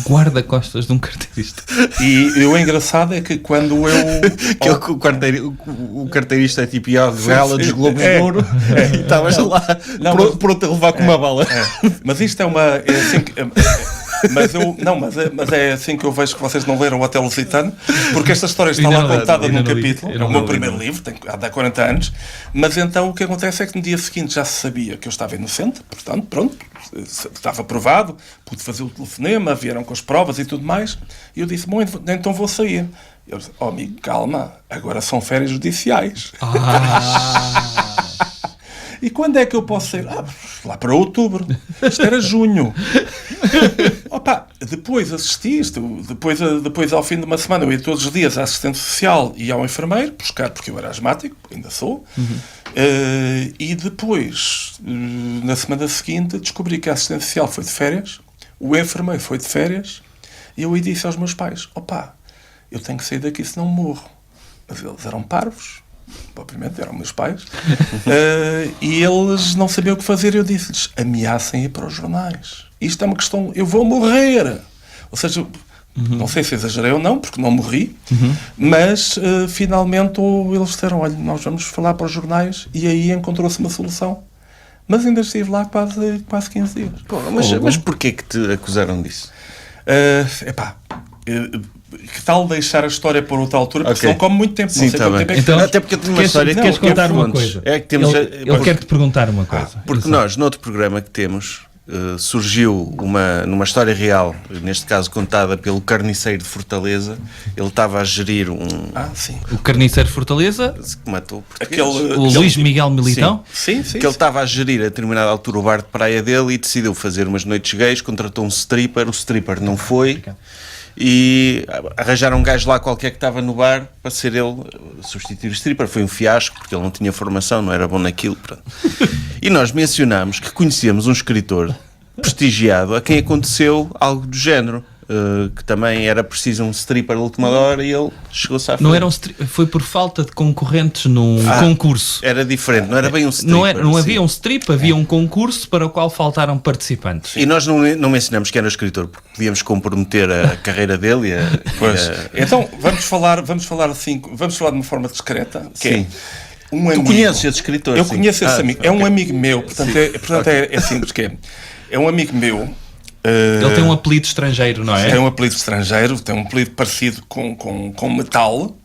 Guarda-costas de um carteirista. E o engraçado é que quando eu... o carteirista é tipo a gala dos Globos de Ouro e estavas lá pronto a levar com uma bala. Mas isto é uma... Mas é assim que eu vejo que vocês não leram o Hotel Lusitano, porque esta história está lá contada num capítulo, é o meu primeiro livro, há 40 anos, mas então o que acontece é que no dia seguinte já se sabia que eu estava inocente, portanto, pronto, estava provado, pude fazer o telefonema, vieram com as provas e tudo mais, e eu disse, bom, então vou sair. Eu disse, amigo, calma, agora são férias judiciais. E quando é que eu posso sair? Lá para outubro. Isto era junho. Opa, depois assisti isto, depois ao fim de uma semana eu ia todos os dias à assistente social e ao enfermeiro buscar, porque eu era asmático, ainda sou, e depois, na semana seguinte, descobri que a assistente social foi de férias, o enfermeiro foi de férias, e eu disse aos meus pais, opa, eu tenho que sair daqui senão morro. Mas eles eram parvos, obviamente eram meus pais, e eles não sabiam o que fazer. Eu disse-lhes, ameacem ir para os jornais. Isto é uma questão, eu vou morrer. Ou seja, não sei se exagerei ou não, porque não morri, mas finalmente eles disseram, olha, nós vamos falar para os jornais, e aí encontrou-se uma solução. Mas ainda estive lá quase 15 dias. Pô, mas porquê que te acusaram disso? Que tal deixar a história para outra altura? Porque senão come muito tempo. Sim, não sei quanto tempo é que... Então, até porque eu tenho uma história queres contar uma coisa? É que temos, ele quer-te perguntar uma coisa. porque nós, no outro programa que temos, surgiu numa história real, neste caso contada pelo carniceiro de Fortaleza. Ele estava a gerir sim. O carniceiro de Fortaleza, que matou portugueses. o Luís Miguel Militão. Sim. Que ele estava a gerir a determinada altura o bar de praia dele e decidiu fazer umas noites gays, contratou um stripper, o stripper não foi e arranjaram um gajo lá qualquer que estava no bar para ser ele substituir o stripper. Foi um fiasco porque ele não tinha formação, não era bom naquilo, pronto. E nós mencionámos que conhecíamos um escritor prestigiado a quem aconteceu algo do género, que também era preciso um stripper de última hora e ele chegou-se à frente. Não era foi por falta de concorrentes num concurso. Era diferente, não era bem um stripper. Não havia um strip, havia um concurso para o qual faltaram participantes. E nós não mencionamos que era o escritor, porque podíamos comprometer a carreira dele Então, vamos falar assim, vamos falar de uma forma discreta. Sim. Tu conheces esse escritor? Eu sim. conheço esse amigo. É um amigo meu, portanto, Sim. é simples que é um amigo meu. Ele tem um apelido estrangeiro, não é? Tem um apelido estrangeiro, tem um apelido parecido com metal.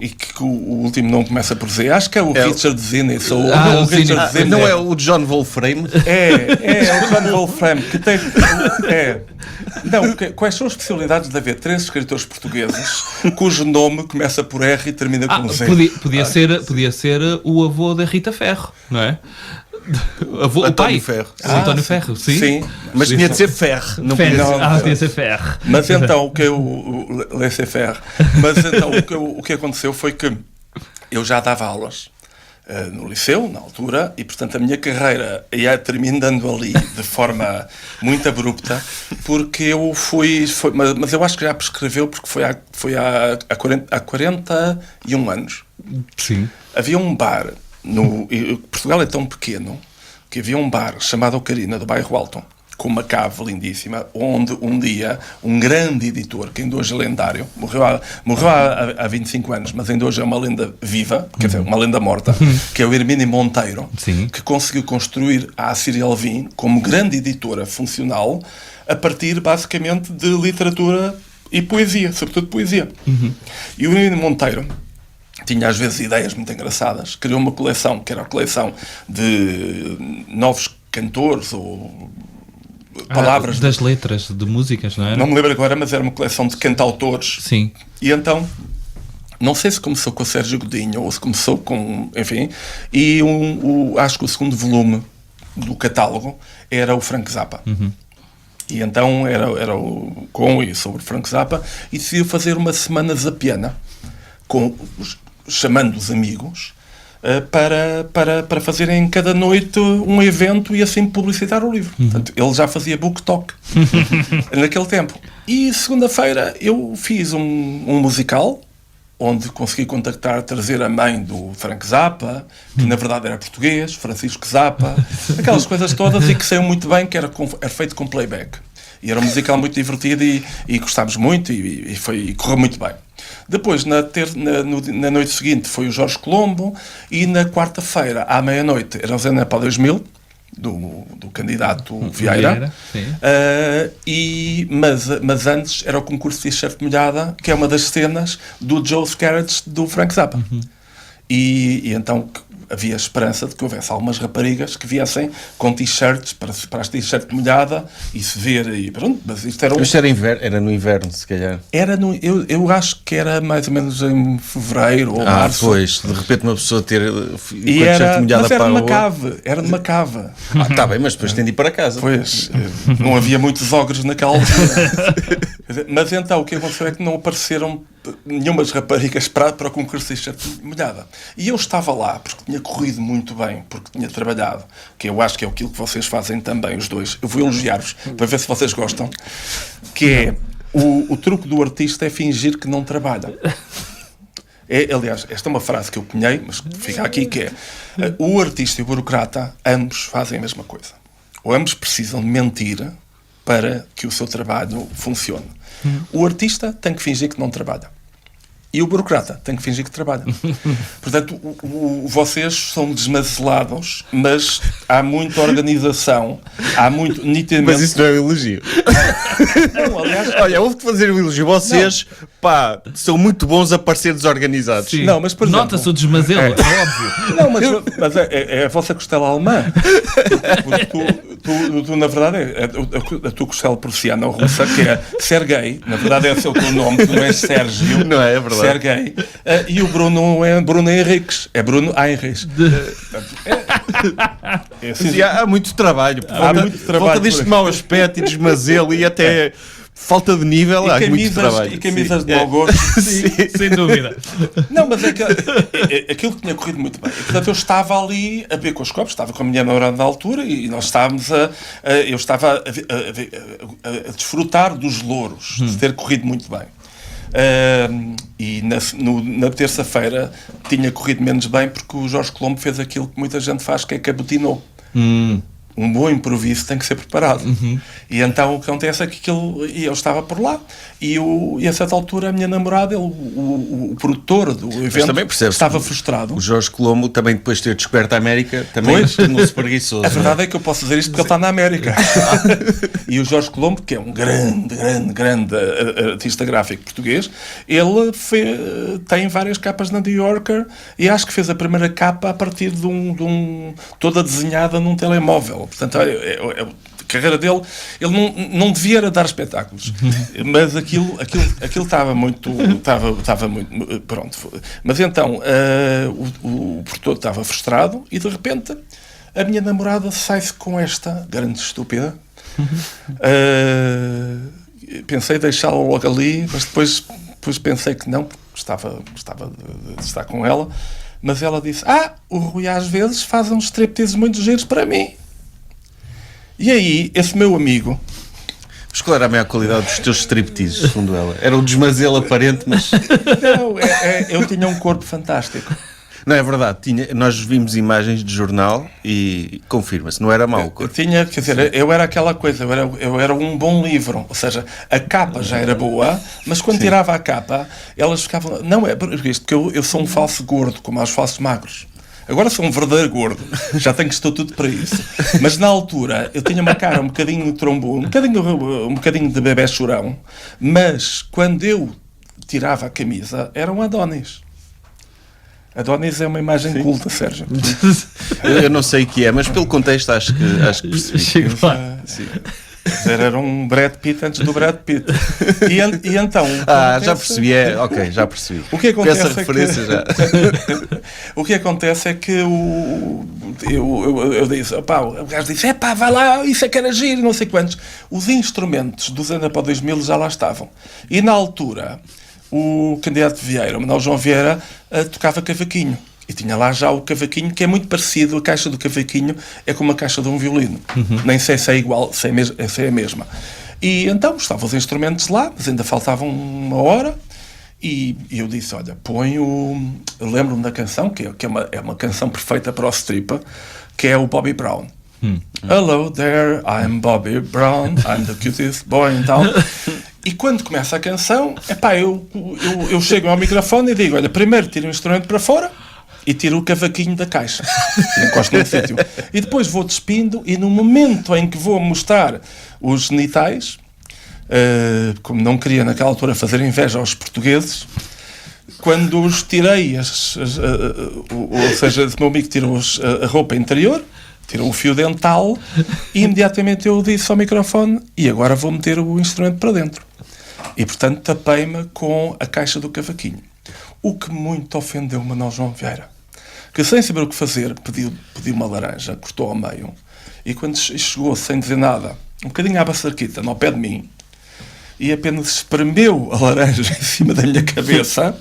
E que o último nome começa por Z. Acho que é o Richard Zinnes. o Richard Zinnes. Não é o John Wolfram? É o John Wolfram que tem. Não, quais são as possibilidades de haver 3 escritores portugueses cujo nome começa por R e termina com Z? Podia ser o avô da Rita Ferro, não é? O pai? Ferro. António Ferro, sim. Mas tinha de ser Ferro. Não Ferro. podia Tinha de ser Ferro. Mas então o laissez-faire. Mas então o que aconteceu foi que eu já dava aulas no liceu, na altura, e portanto a minha carreira ia terminando ali de forma muito abrupta, porque eu mas eu acho que já prescreveu, porque foi há 41 anos. Sim. Havia um bar, Portugal é tão pequeno, que havia um bar chamado Ocarina, do bairro Alto, com uma cave lindíssima, onde um dia um grande editor, que ainda hoje é lendário, morreu há 25 anos, mas ainda hoje é uma lenda viva, quer dizer, uma lenda morta, que é o Hermínio Monteiro, que conseguiu construir a Assíria Alvim como grande editora funcional a partir, basicamente, de literatura e poesia, sobretudo poesia. E o Hermínio Monteiro tinha às vezes ideias muito engraçadas, criou uma coleção, que era a coleção de novos cantores ou palavras das letras de músicas, não é? Não me lembro agora, mas era uma coleção de cantautores. Sim. E então, não sei se começou com o Sérgio Godinho ou se começou com, enfim, e acho que o segundo volume do catálogo era o Frank Zappa. E então era com e sobre Frank Zappa, e decidiu fazer uma semana zapiana, chamando os amigos para fazerem cada noite um evento e assim publicitar o livro. Portanto, ele já fazia book talk naquele tempo. E segunda-feira eu fiz um musical onde consegui trazer a mãe do Frank Zappa, que na verdade era português, Francisco Zappa, aquelas coisas todas, e que saiu muito bem, que era feito com playback. E era um musical muito divertido e gostámos muito e correu muito bem. Depois, na noite seguinte, foi o Jorge Colombo, e na quarta-feira, à meia-noite, era o Zé Nepal 2000, do candidato Vieira. Mas antes era o concurso de t-shirt molhada, que é uma das cenas do Joe's Garage do Frank Zappa. E então havia esperança de que houvesse algumas raparigas que viessem com t-shirts para as t-shirt molhada e se ver e pronto, mas isto era Isto era no inverno, se calhar. Eu acho que era mais ou menos em fevereiro ou março. Pois, de repente uma pessoa ter E era, mas era numa cave, Está bem, mas depois tem de ir para casa. Pois, não havia muitos ogres naquela altura. Mas então o que aconteceu é que não apareceram nenhumas raparigas para o concurso de t-shirt molhada. E eu estava lá porque tinha corrido muito bem, porque tinha trabalhado, que eu acho que é aquilo que vocês fazem também, os dois. Eu vou elogiar-vos para ver se vocês gostam, que é o truque do artista é fingir que não trabalha. Aliás, esta é uma frase que eu cunhei, mas fica aqui, que é o artista e o burocrata, ambos fazem a mesma coisa. Ou ambos precisam de mentir para que o seu trabalho funcione. O artista tem que fingir que não trabalha. E o burocrata tem que fingir que trabalha. Portanto, vocês são desmacelados, mas há muita organização, há muito nitidamente... Mas isso não é um elogio. Não, aliás... Olha, houve de fazer um elogio. Vocês, são muito bons a parecer desorganizados. Sim. Não, mas por exemplo... Nota-se o desmazelo, é óbvio. Não, mas é a vossa costela alemã. Tu, na verdade, a tua costela prussiana ou russa, que é Sergei, na verdade é o teu nome, tu não és Sérgio. Não é verdade. Sergei. E o Bruno é Bruno Henriques. É Bruno Heinrichs. Sim, há muito trabalho. Falta deste mau aspecto e desmazelo e até... falta de nível, há muito trabalho. E camisas de mau gosto. Sem dúvida. Não, mas aquilo que tinha corrido muito bem. E, portanto, eu estava ali a beber com os copos, estava com a minha namorada na altura e nós estávamos eu estava a desfrutar dos louros, de ter corrido muito bem. E na terça-feira tinha corrido menos bem porque o Jorge Colombo fez aquilo que muita gente faz, que é cabotinou. Um bom improviso tem que ser preparado. E então o que acontece é que eu estava por lá e a certa altura a minha namorada, o produtor do evento, estava frustrado. O Jorge Colombo também, depois de ter descoberto a América, também tornou-se preguiçoso. A verdade é que eu posso dizer isto porque ele está na América. E o Jorge Colombo, que é um grande artista gráfico português, ele tem várias capas na New Yorker e acho que fez a primeira capa a partir de toda desenhada num telemóvel. Portanto, a carreira dele, ele não devia dar espetáculos, mas aquilo estava muito pronto. Mas então o produtor estava frustrado e de repente a minha namorada sai-se com esta grande estúpida. Pensei deixá-la logo ali, mas depois pensei que não, porque gostava de estar com ela. Mas ela disse, o Rui às vezes faz uns striptease muito giros para mim. E aí, esse meu amigo... Mas qual era a maior qualidade dos teus stripteases, segundo ela? Era um desmazelo aparente, mas... Não, eu tinha um corpo fantástico. Não, é verdade. Nós vimos imagens de jornal e confirma-se, não era mau o corpo. Eu era aquela coisa, eu era um bom livro. Ou seja, a capa já era boa, mas quando tirava a capa, elas ficavam... Não, é porque eu sou um falso gordo, como aos falsos magros. Agora sou um verdadeiro gordo, já tenho estatuto para isso. Mas na altura eu tinha uma cara um bocadinho trombone, um bocadinho de bebé chorão, mas quando eu tirava a camisa era um Adonis. Adonis é uma imagem culta, Sérgio. Eu não sei o que é, mas pelo contexto acho que percebi. Chego lá. Era um Brad Pitt antes do Brad Pitt. E então... já percebi. Ok, já percebi. O que acontece essa referência já. O que acontece é que eu disse, o gajo disse, vai lá, isso é que era giro, não sei quantos. Os instrumentos do Zenda para 2000 já lá estavam. E na altura, o candidato Vieira, o Manuel João Vieira, tocava cavaquinho. E tinha lá já o cavaquinho, que é muito parecido, a caixa do cavaquinho é como a caixa de um violino. Nem sei se é igual, se é a mesma. E então estavam os instrumentos lá, mas ainda faltavam uma hora, e eu disse, olha, eu lembro-me da canção, que é uma canção perfeita para o stripper, que é o Bobby Brown. Hello there, I'm Bobby Brown, I'm the cutest boy in town. E quando começa a canção, eu chego ao microfone e digo, olha, primeiro tiro o instrumento para fora, e tiro o cavaquinho da caixa, encosto no sítio. E depois vou despindo, e no momento em que vou mostrar os genitais, como não queria naquela altura fazer inveja aos portugueses, quando os tirei, ou seja, o meu amigo tirou a roupa interior, tirou o fio dental e imediatamente eu disse ao microfone: e agora vou meter o instrumento para dentro. E portanto tapei-me com a caixa do cavaquinho. O que muito ofendeu o Manuel João Vieira, que sem saber o que fazer pediu uma laranja, cortou ao meio, e quando chegou sem dizer nada, um bocadinho à baçarquita, no pé de mim, e apenas espremeu a laranja em cima da minha cabeça,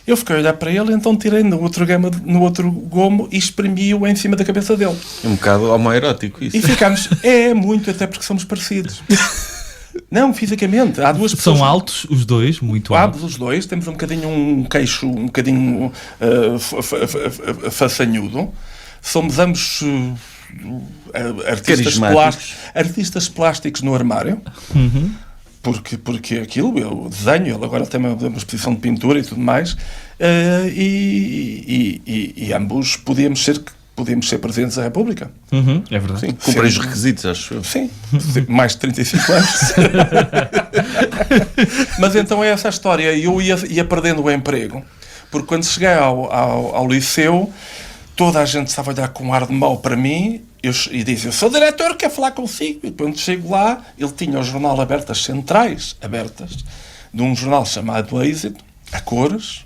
eu fiquei a olhar para ele, então tirei no outro gomo e espremi-o em cima da cabeça dele. Um bocado homoerótico isso. E ficámos, muito, até porque somos parecidos. Não, fisicamente. Há duas pessoas. São altos os dois, muito altos. Os dois. Temos um bocadinho um queixo, um bocadinho façanhudo. Somos ambos artistas plásticos no armário. Uhum. Porque aquilo, eu desenho, ele agora tem uma exposição de pintura e tudo mais, e ambos podíamos ser presidentes da República. Uhum, é verdade. Sim, cumprem os requisitos, acho eu. Sim, mais de 35 anos. Mas então é essa a história. Eu ia perdendo o emprego, porque quando cheguei ao liceu, toda a gente estava a olhar com um ar de mau para mim, e dizia: eu sou diretor, quero falar consigo. E quando chego lá, ele tinha o jornal aberto, as centrais abertas, de um jornal chamado Êxito, a cores,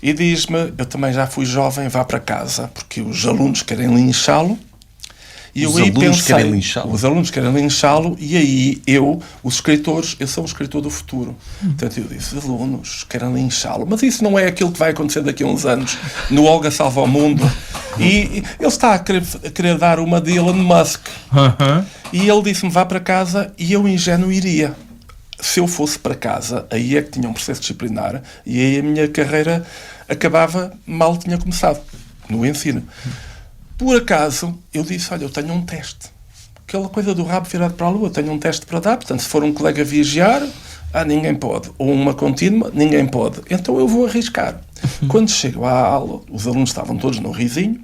e diz-me: eu também já fui jovem, vá para casa, porque os alunos querem linchá-lo. E os alunos querem linchá-lo? Os alunos querem linchá-lo, e aí eu sou um escritor do futuro. Portanto, eu disse: alunos querem linchá-lo. Mas isso não é aquilo que vai acontecer daqui a uns anos no Olga Salva o Mundo. E ele está a querer dar uma de Elon Musk. E ele disse-me: vá para casa, e eu ingênuo iria. Se eu fosse para casa, aí é que tinha um processo disciplinar, e aí a minha carreira acabava, mal tinha começado, no ensino. Por acaso, eu disse: olha, eu tenho um teste. Aquela coisa do rabo virado para a lua, tenho um teste para dar, portanto, se for um colega viajar, ninguém pode. Ou uma contínua, ninguém pode. Então eu vou arriscar. Quando chego à aula, os alunos estavam todos no risinho.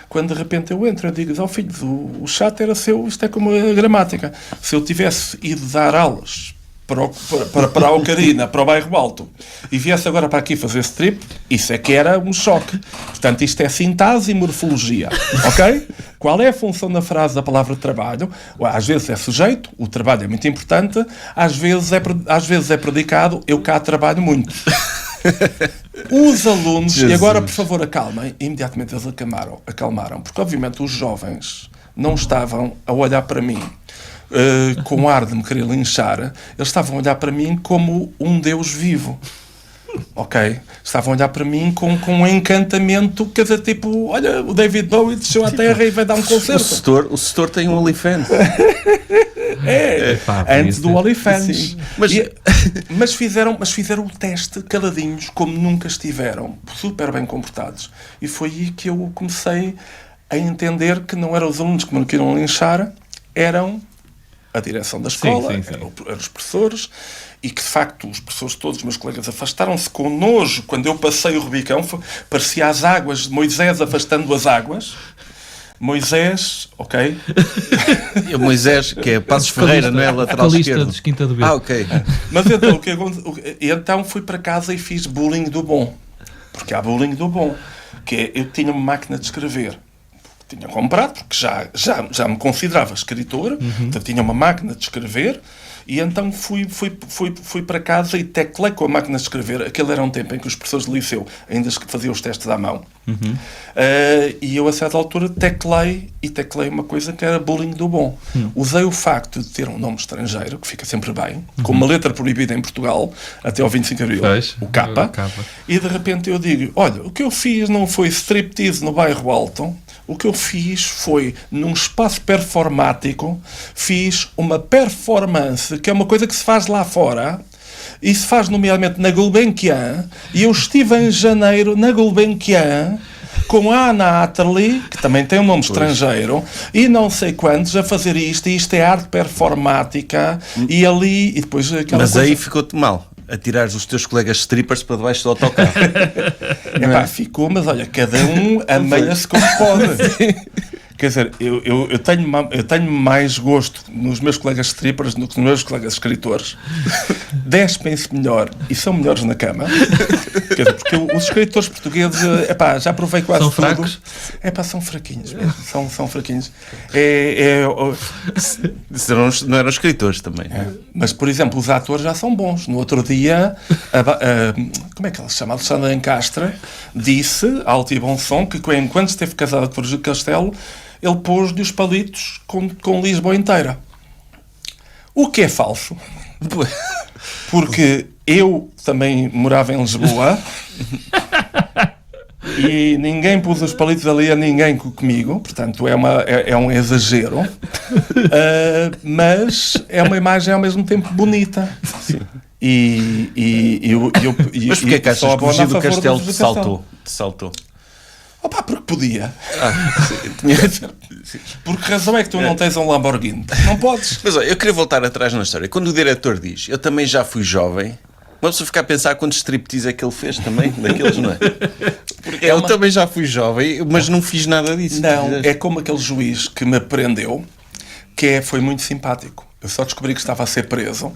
Quando de repente eu entro, eu digo: filhos, o chat era seu, isto é como a gramática. Se eu tivesse ido dar aulas para a Ocarina, para o Bairro Alto, e viesse agora para aqui fazer strip, isso é que era um choque. Portanto, isto é sintase e morfologia, ok? Qual é a função da frase da palavra trabalho? Às vezes é sujeito, o trabalho é muito importante, às vezes é predicado, eu cá trabalho muito. Os alunos, Jesus. E agora por favor acalmem, imediatamente eles acalmaram, porque obviamente os jovens não estavam a olhar para mim com ar de me querer linchar, eles estavam a olhar para mim como um Deus vivo. Ok? Estavam a olhar para mim com um encantamento, quer dizer, tipo: olha, o David Bowie desceu à Terra e vai dar um concerto. O setor tem um OnlyFans. Antes do OnlyFans. Mas fizeram o teste caladinhos, como nunca estiveram, super bem comportados. E foi aí que eu comecei a entender que não eram os alunos que me queriam linchar, eram a direção da escola, eram os professores, e que de facto os professores todos, os meus colegas, afastaram-se com nojo quando eu passei o Rubicão. Parecia as águas de Moisés afastando as águas. Moisés, ok? E o Moisés, que é Passos Ferreira, não é? Lateral esquerdo. Quinta do Beco. Ok. Mas então fui para casa e fiz bullying do bom. Porque há bullying do bom. Que é, eu tinha uma máquina de escrever. Tinha comprado, porque já me considerava escritor, então tinha uma máquina de escrever, e então fui para casa e teclei com a máquina de escrever. Aquele era um tempo em que os professores de liceu ainda faziam os testes à mão. E eu, a certa altura, teclei uma coisa que era bullying do bom. Usei o facto de ter um nome estrangeiro, que fica sempre bem, com uma letra proibida em Portugal, até ao 25 de Abril, o K, e de repente eu digo: olha, o que eu fiz não foi striptease no Bairro Alto. O que eu fiz foi, num espaço performático, fiz uma performance, que é uma coisa que se faz lá fora, e se faz nomeadamente na Gulbenkian, e eu estive em janeiro na Gulbenkian com a Anna Atterley, que também tem um nome estrangeiro, e não sei quantos, a fazer isto, e isto é arte performática, e ali, e depois aquela Mas coisa... aí ficou-te mal. Atirares os teus colegas strippers para debaixo do autocarro. Ficou, mas olha, cada um ameia-se como pode. Quer dizer, eu tenho mais gosto nos meus colegas strippers do que nos meus colegas escritores. Despem-se melhor e são melhores na cama. Quer dizer, porque os escritores portugueses, já provei quase são tudo. Fracos? São fraquinhos mesmo. São fraquinhos. Não eram escritores também. Mas, por exemplo, os atores já são bons. No outro dia, como é que ela se chama? Alexandra Encastre disse, alto e bom som, que enquanto esteve casada com o Virgílio Castelo, ele pôs-lhe os palitos com Lisboa inteira. O que é falso. Porque eu também morava em Lisboa e ninguém pôs os palitos ali a ninguém comigo. Portanto, é um exagero. Mas é uma imagem ao mesmo tempo bonita. Sim. Mas porquê que achas que o Virgílio Castelo te saltou? Porque podia. Por que razão é que tu não tens um Lamborghini? Não podes. Mas olha, eu queria voltar atrás na história. Quando o diretor diz, eu também já fui jovem, uma pessoa fica a pensar quantos striptease é que ele fez também, daqueles, não é? Porque eu também já fui jovem, mas não fiz nada disso. Não, é como aquele juiz que me prendeu, foi muito simpático. Eu só descobri que estava a ser preso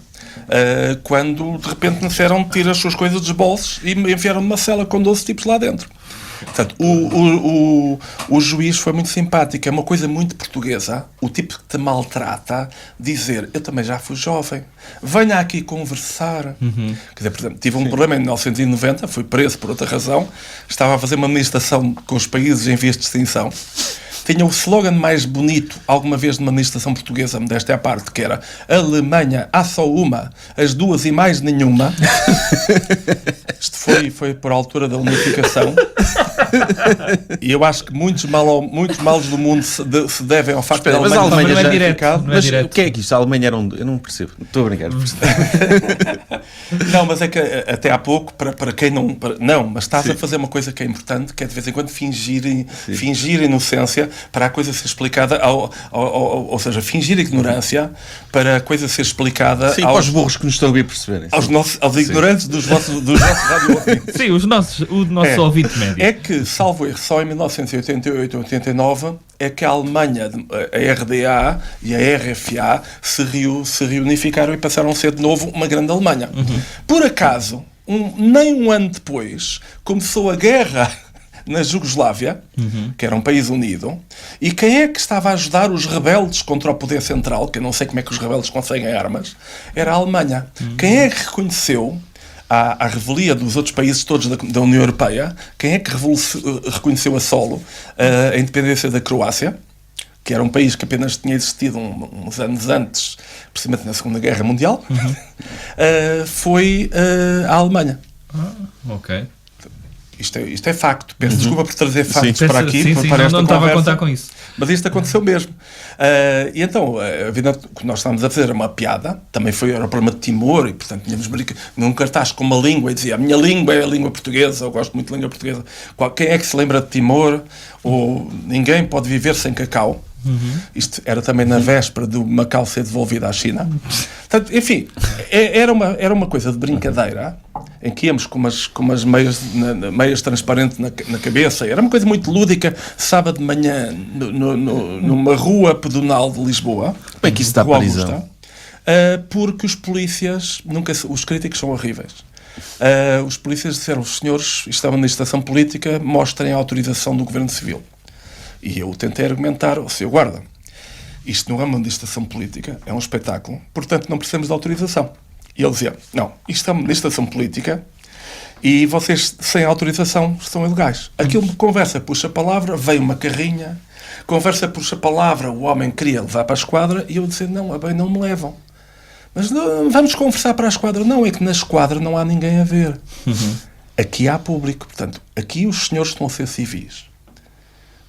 quando, de repente, me disseram tirar as suas coisas dos bolsos e me enfiaram numa cela com 12 tipos lá dentro. Portanto, o juiz foi muito simpático. É uma coisa muito portuguesa. O tipo que te maltrata dizer, eu também já fui jovem, venha aqui conversar. Quer dizer, por exemplo, tive um problema em 1990, fui preso por outra razão, estava a fazer uma manifestação com os países em vias de extinção. Tinha o slogan mais bonito alguma vez de uma manifestação portuguesa, modéstia à parte, que era Alemanha, há só uma, as duas e mais nenhuma. Isto foi por altura da unificação. E eu acho que muitos males do mundo se devem ao facto de a Alemanha não é já direto. mas O que é que isto? A Alemanha era eu não percebo. Estou a brincar. Não, mas é que até há pouco, para quem não... mas estás a fazer uma coisa que é importante, que é de vez em quando fingir inocência para a coisa ser explicada, ou seja, fingir ignorância para a coisa ser explicada aos burros que nos estão a ouvir perceberem. Aos ignorantes dos vossos rádio ouvintes. Sim, o nosso ouvinte médio. É que, salvo erro, só em 1988 ou 89 é que a Alemanha, a RDA e a RFA se reunificaram e passaram a ser de novo uma grande Alemanha. Por acaso, nem um ano depois, começou a guerra na Jugoslávia, que era um país unido, e quem é que estava a ajudar os rebeldes contra o poder central, que eu não sei como é que os rebeldes conseguem armas, era a Alemanha. Quem é que reconheceu, à revelia dos outros países todos da União Europeia, quem é que reconheceu a solo a independência da Croácia, que era um país que apenas tinha existido uns anos antes, precisamente na Segunda Guerra Mundial, foi a Alemanha. Ok. Isto é facto. Peço desculpa por trazer factos para aqui. Sim, para esta não estava a conversa, contar com isso. Mas isto aconteceu mesmo. E então, a vida que nós estávamos a fazer era uma piada. Também era o problema de Timor. E, portanto, tínhamos num cartaz com uma língua e dizia, a minha língua é a língua portuguesa, eu gosto muito de língua portuguesa. Quem é que se lembra de Timor? Ou ninguém pode viver sem cacau. Isto era também na véspera do Macau ser devolvido à China. Portanto, enfim, era uma coisa de brincadeira em que íamos com umas meias transparentes na cabeça. Era uma coisa muito lúdica, sábado de manhã, numa rua pedonal de Lisboa. Como é que isso está para a prisão? Porque os polícias, os críticos são horríveis. Os polícias disseram, os senhores, isto é uma manifestação política, mostrem a autorização do Governo Civil. E eu tentei argumentar, Sr. Guarda, isto não é uma manifestação política, é um espetáculo, portanto não precisamos de autorização. E ele dizia, não, isto é uma manifestação política e vocês sem autorização são ilegais. Aquilo conversa, puxa a palavra, veio uma carrinha, conversa, puxa a palavra, o homem queria levar para a esquadra e eu disse, não, bem, não me levam. Mas não, vamos conversar para a esquadra. Não, é que na esquadra não há ninguém a ver. Aqui há público, portanto, aqui os senhores estão a ser civis.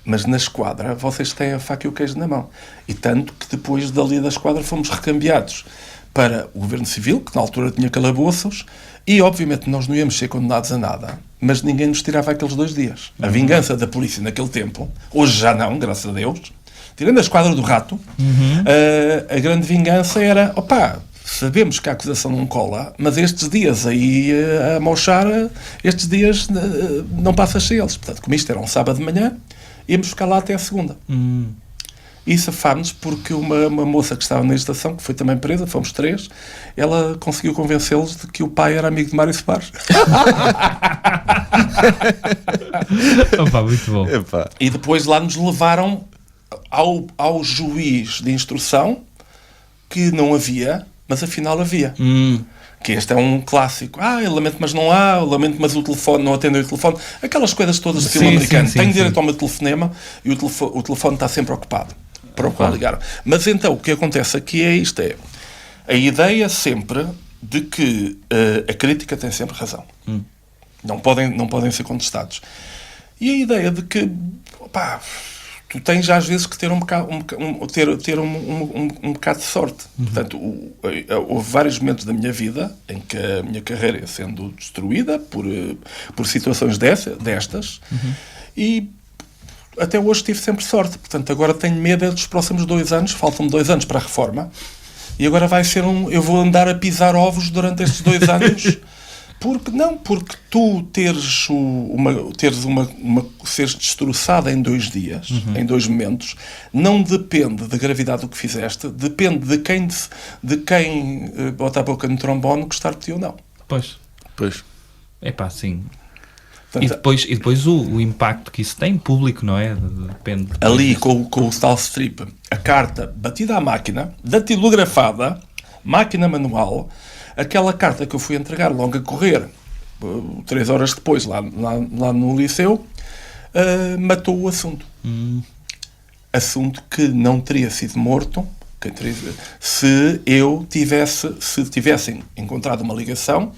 Mas na esquadra vocês têm a faca e o queijo na mão. E tanto que depois dali da esquadra fomos recambiados para o Governo Civil, que na altura tinha calabouços, e obviamente nós não íamos ser condenados a nada, mas ninguém nos tirava aqueles 2 dias. A vingança da polícia naquele tempo, hoje já não, graças a Deus, tirando a esquadra do rato, a grande vingança era, sabemos que a acusação não cola, mas estes dias aí a mochar, estes dias não passa sem eles. Portanto, como isto era um sábado de manhã, íamos ficar lá até a segunda. E safámos porque uma moça que estava na estação, que foi também presa, fomos 3, ela conseguiu convencê-los de que o pai era amigo de Mário Soares. Opa, muito bom. Epá. E depois lá nos levaram ao juiz de instrução, que não havia, mas afinal havia. Que este é um clássico. Eu lamento, mas não há. Eu lamento, mas o telefone não atendeu o telefone. Aquelas coisas todas de filme americano. Tenho direito ao meu telefonema e o telefone está sempre ocupado. Para o qual ligaram. Mas então, o que acontece aqui é isto. É a ideia sempre de que a crítica tem sempre razão. Não podem ser contestados. E a ideia de que... tu tens às vezes que ter um bocado de sorte. Portanto, houve vários momentos da minha vida em que a minha carreira ia sendo destruída por situações destas e até hoje tive sempre sorte. Portanto, agora tenho medo dos próximos 2 anos, faltam-me 2 anos para a reforma, e agora vai ser eu vou andar a pisar ovos durante estes 2 anos. Porque tu seres destroçada em 2 dias, em 2 momentos, não depende da gravidade do que fizeste, depende de quem bota a boca no trombone gostar de ti ou não. Pois. Sim. Portanto, E depois o impacto que isso tem público, não é? Depende. Ali com o Stall Strip, a carta batida à máquina, datilografada, máquina manual, aquela carta que eu fui entregar logo a correr, 3 horas depois, lá no liceu, matou o assunto. Assunto que não teria sido morto se tivessem encontrado uma ligação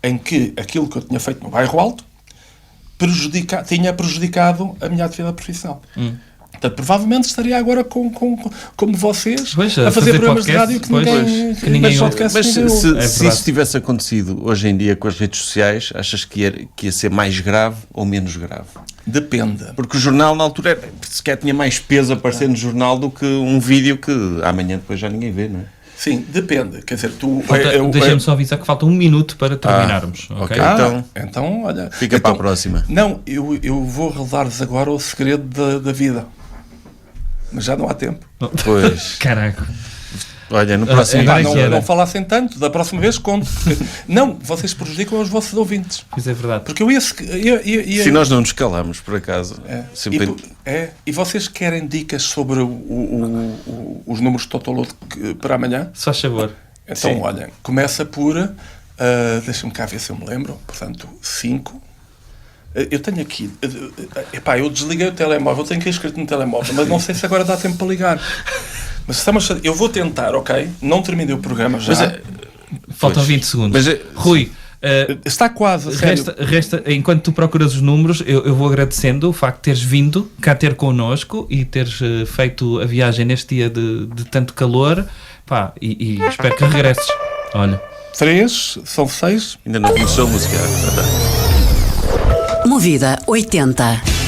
em que aquilo que eu tinha feito no Bairro Alto tinha prejudicado a minha atividade profissional. Portanto, provavelmente estaria agora como vocês a fazer programas de rádio que ninguém ouve. Mas se isso tivesse acontecido hoje em dia com as redes sociais, achas que ia ser mais grave ou menos grave? Depende. Porque o jornal na altura sequer tinha mais peso a aparecer no jornal do que um vídeo que amanhã depois já ninguém vê, não é? Sim, depende. Quer dizer, Deixa-me só avisar que falta 1 minuto para terminarmos. Ok, então, olha... Fica para a próxima. Não, eu vou revelar-vos agora o segredo da vida. Mas já não há tempo. Pois. Caraca. Olha, no próximo... Não falassem tanto. Da próxima vez conto. Não, vocês prejudicam os vossos ouvintes. Isso é verdade. Porque eu ia... Se nós não nos calamos, por acaso... E vocês querem dicas sobre os números de Totoloto para amanhã? Só favor. Então, olhem, começa por... deixa-me cá ver se eu me lembro. Portanto, 5... Eu tenho aqui... eu desliguei o telemóvel. Tenho que ir escrito no telemóvel. Mas não sei se agora dá tempo para ligar. Mas eu vou tentar, ok? Não terminei o programa já. Faltam 20 segundos. Rui... está quase, resta, enquanto tu procuras os números, eu vou agradecendo o facto de teres vindo cá ter connosco e teres feito a viagem neste dia de tanto calor, e espero que regresses. Olha, 3, são 6. Ainda não começou a música. Movida 80.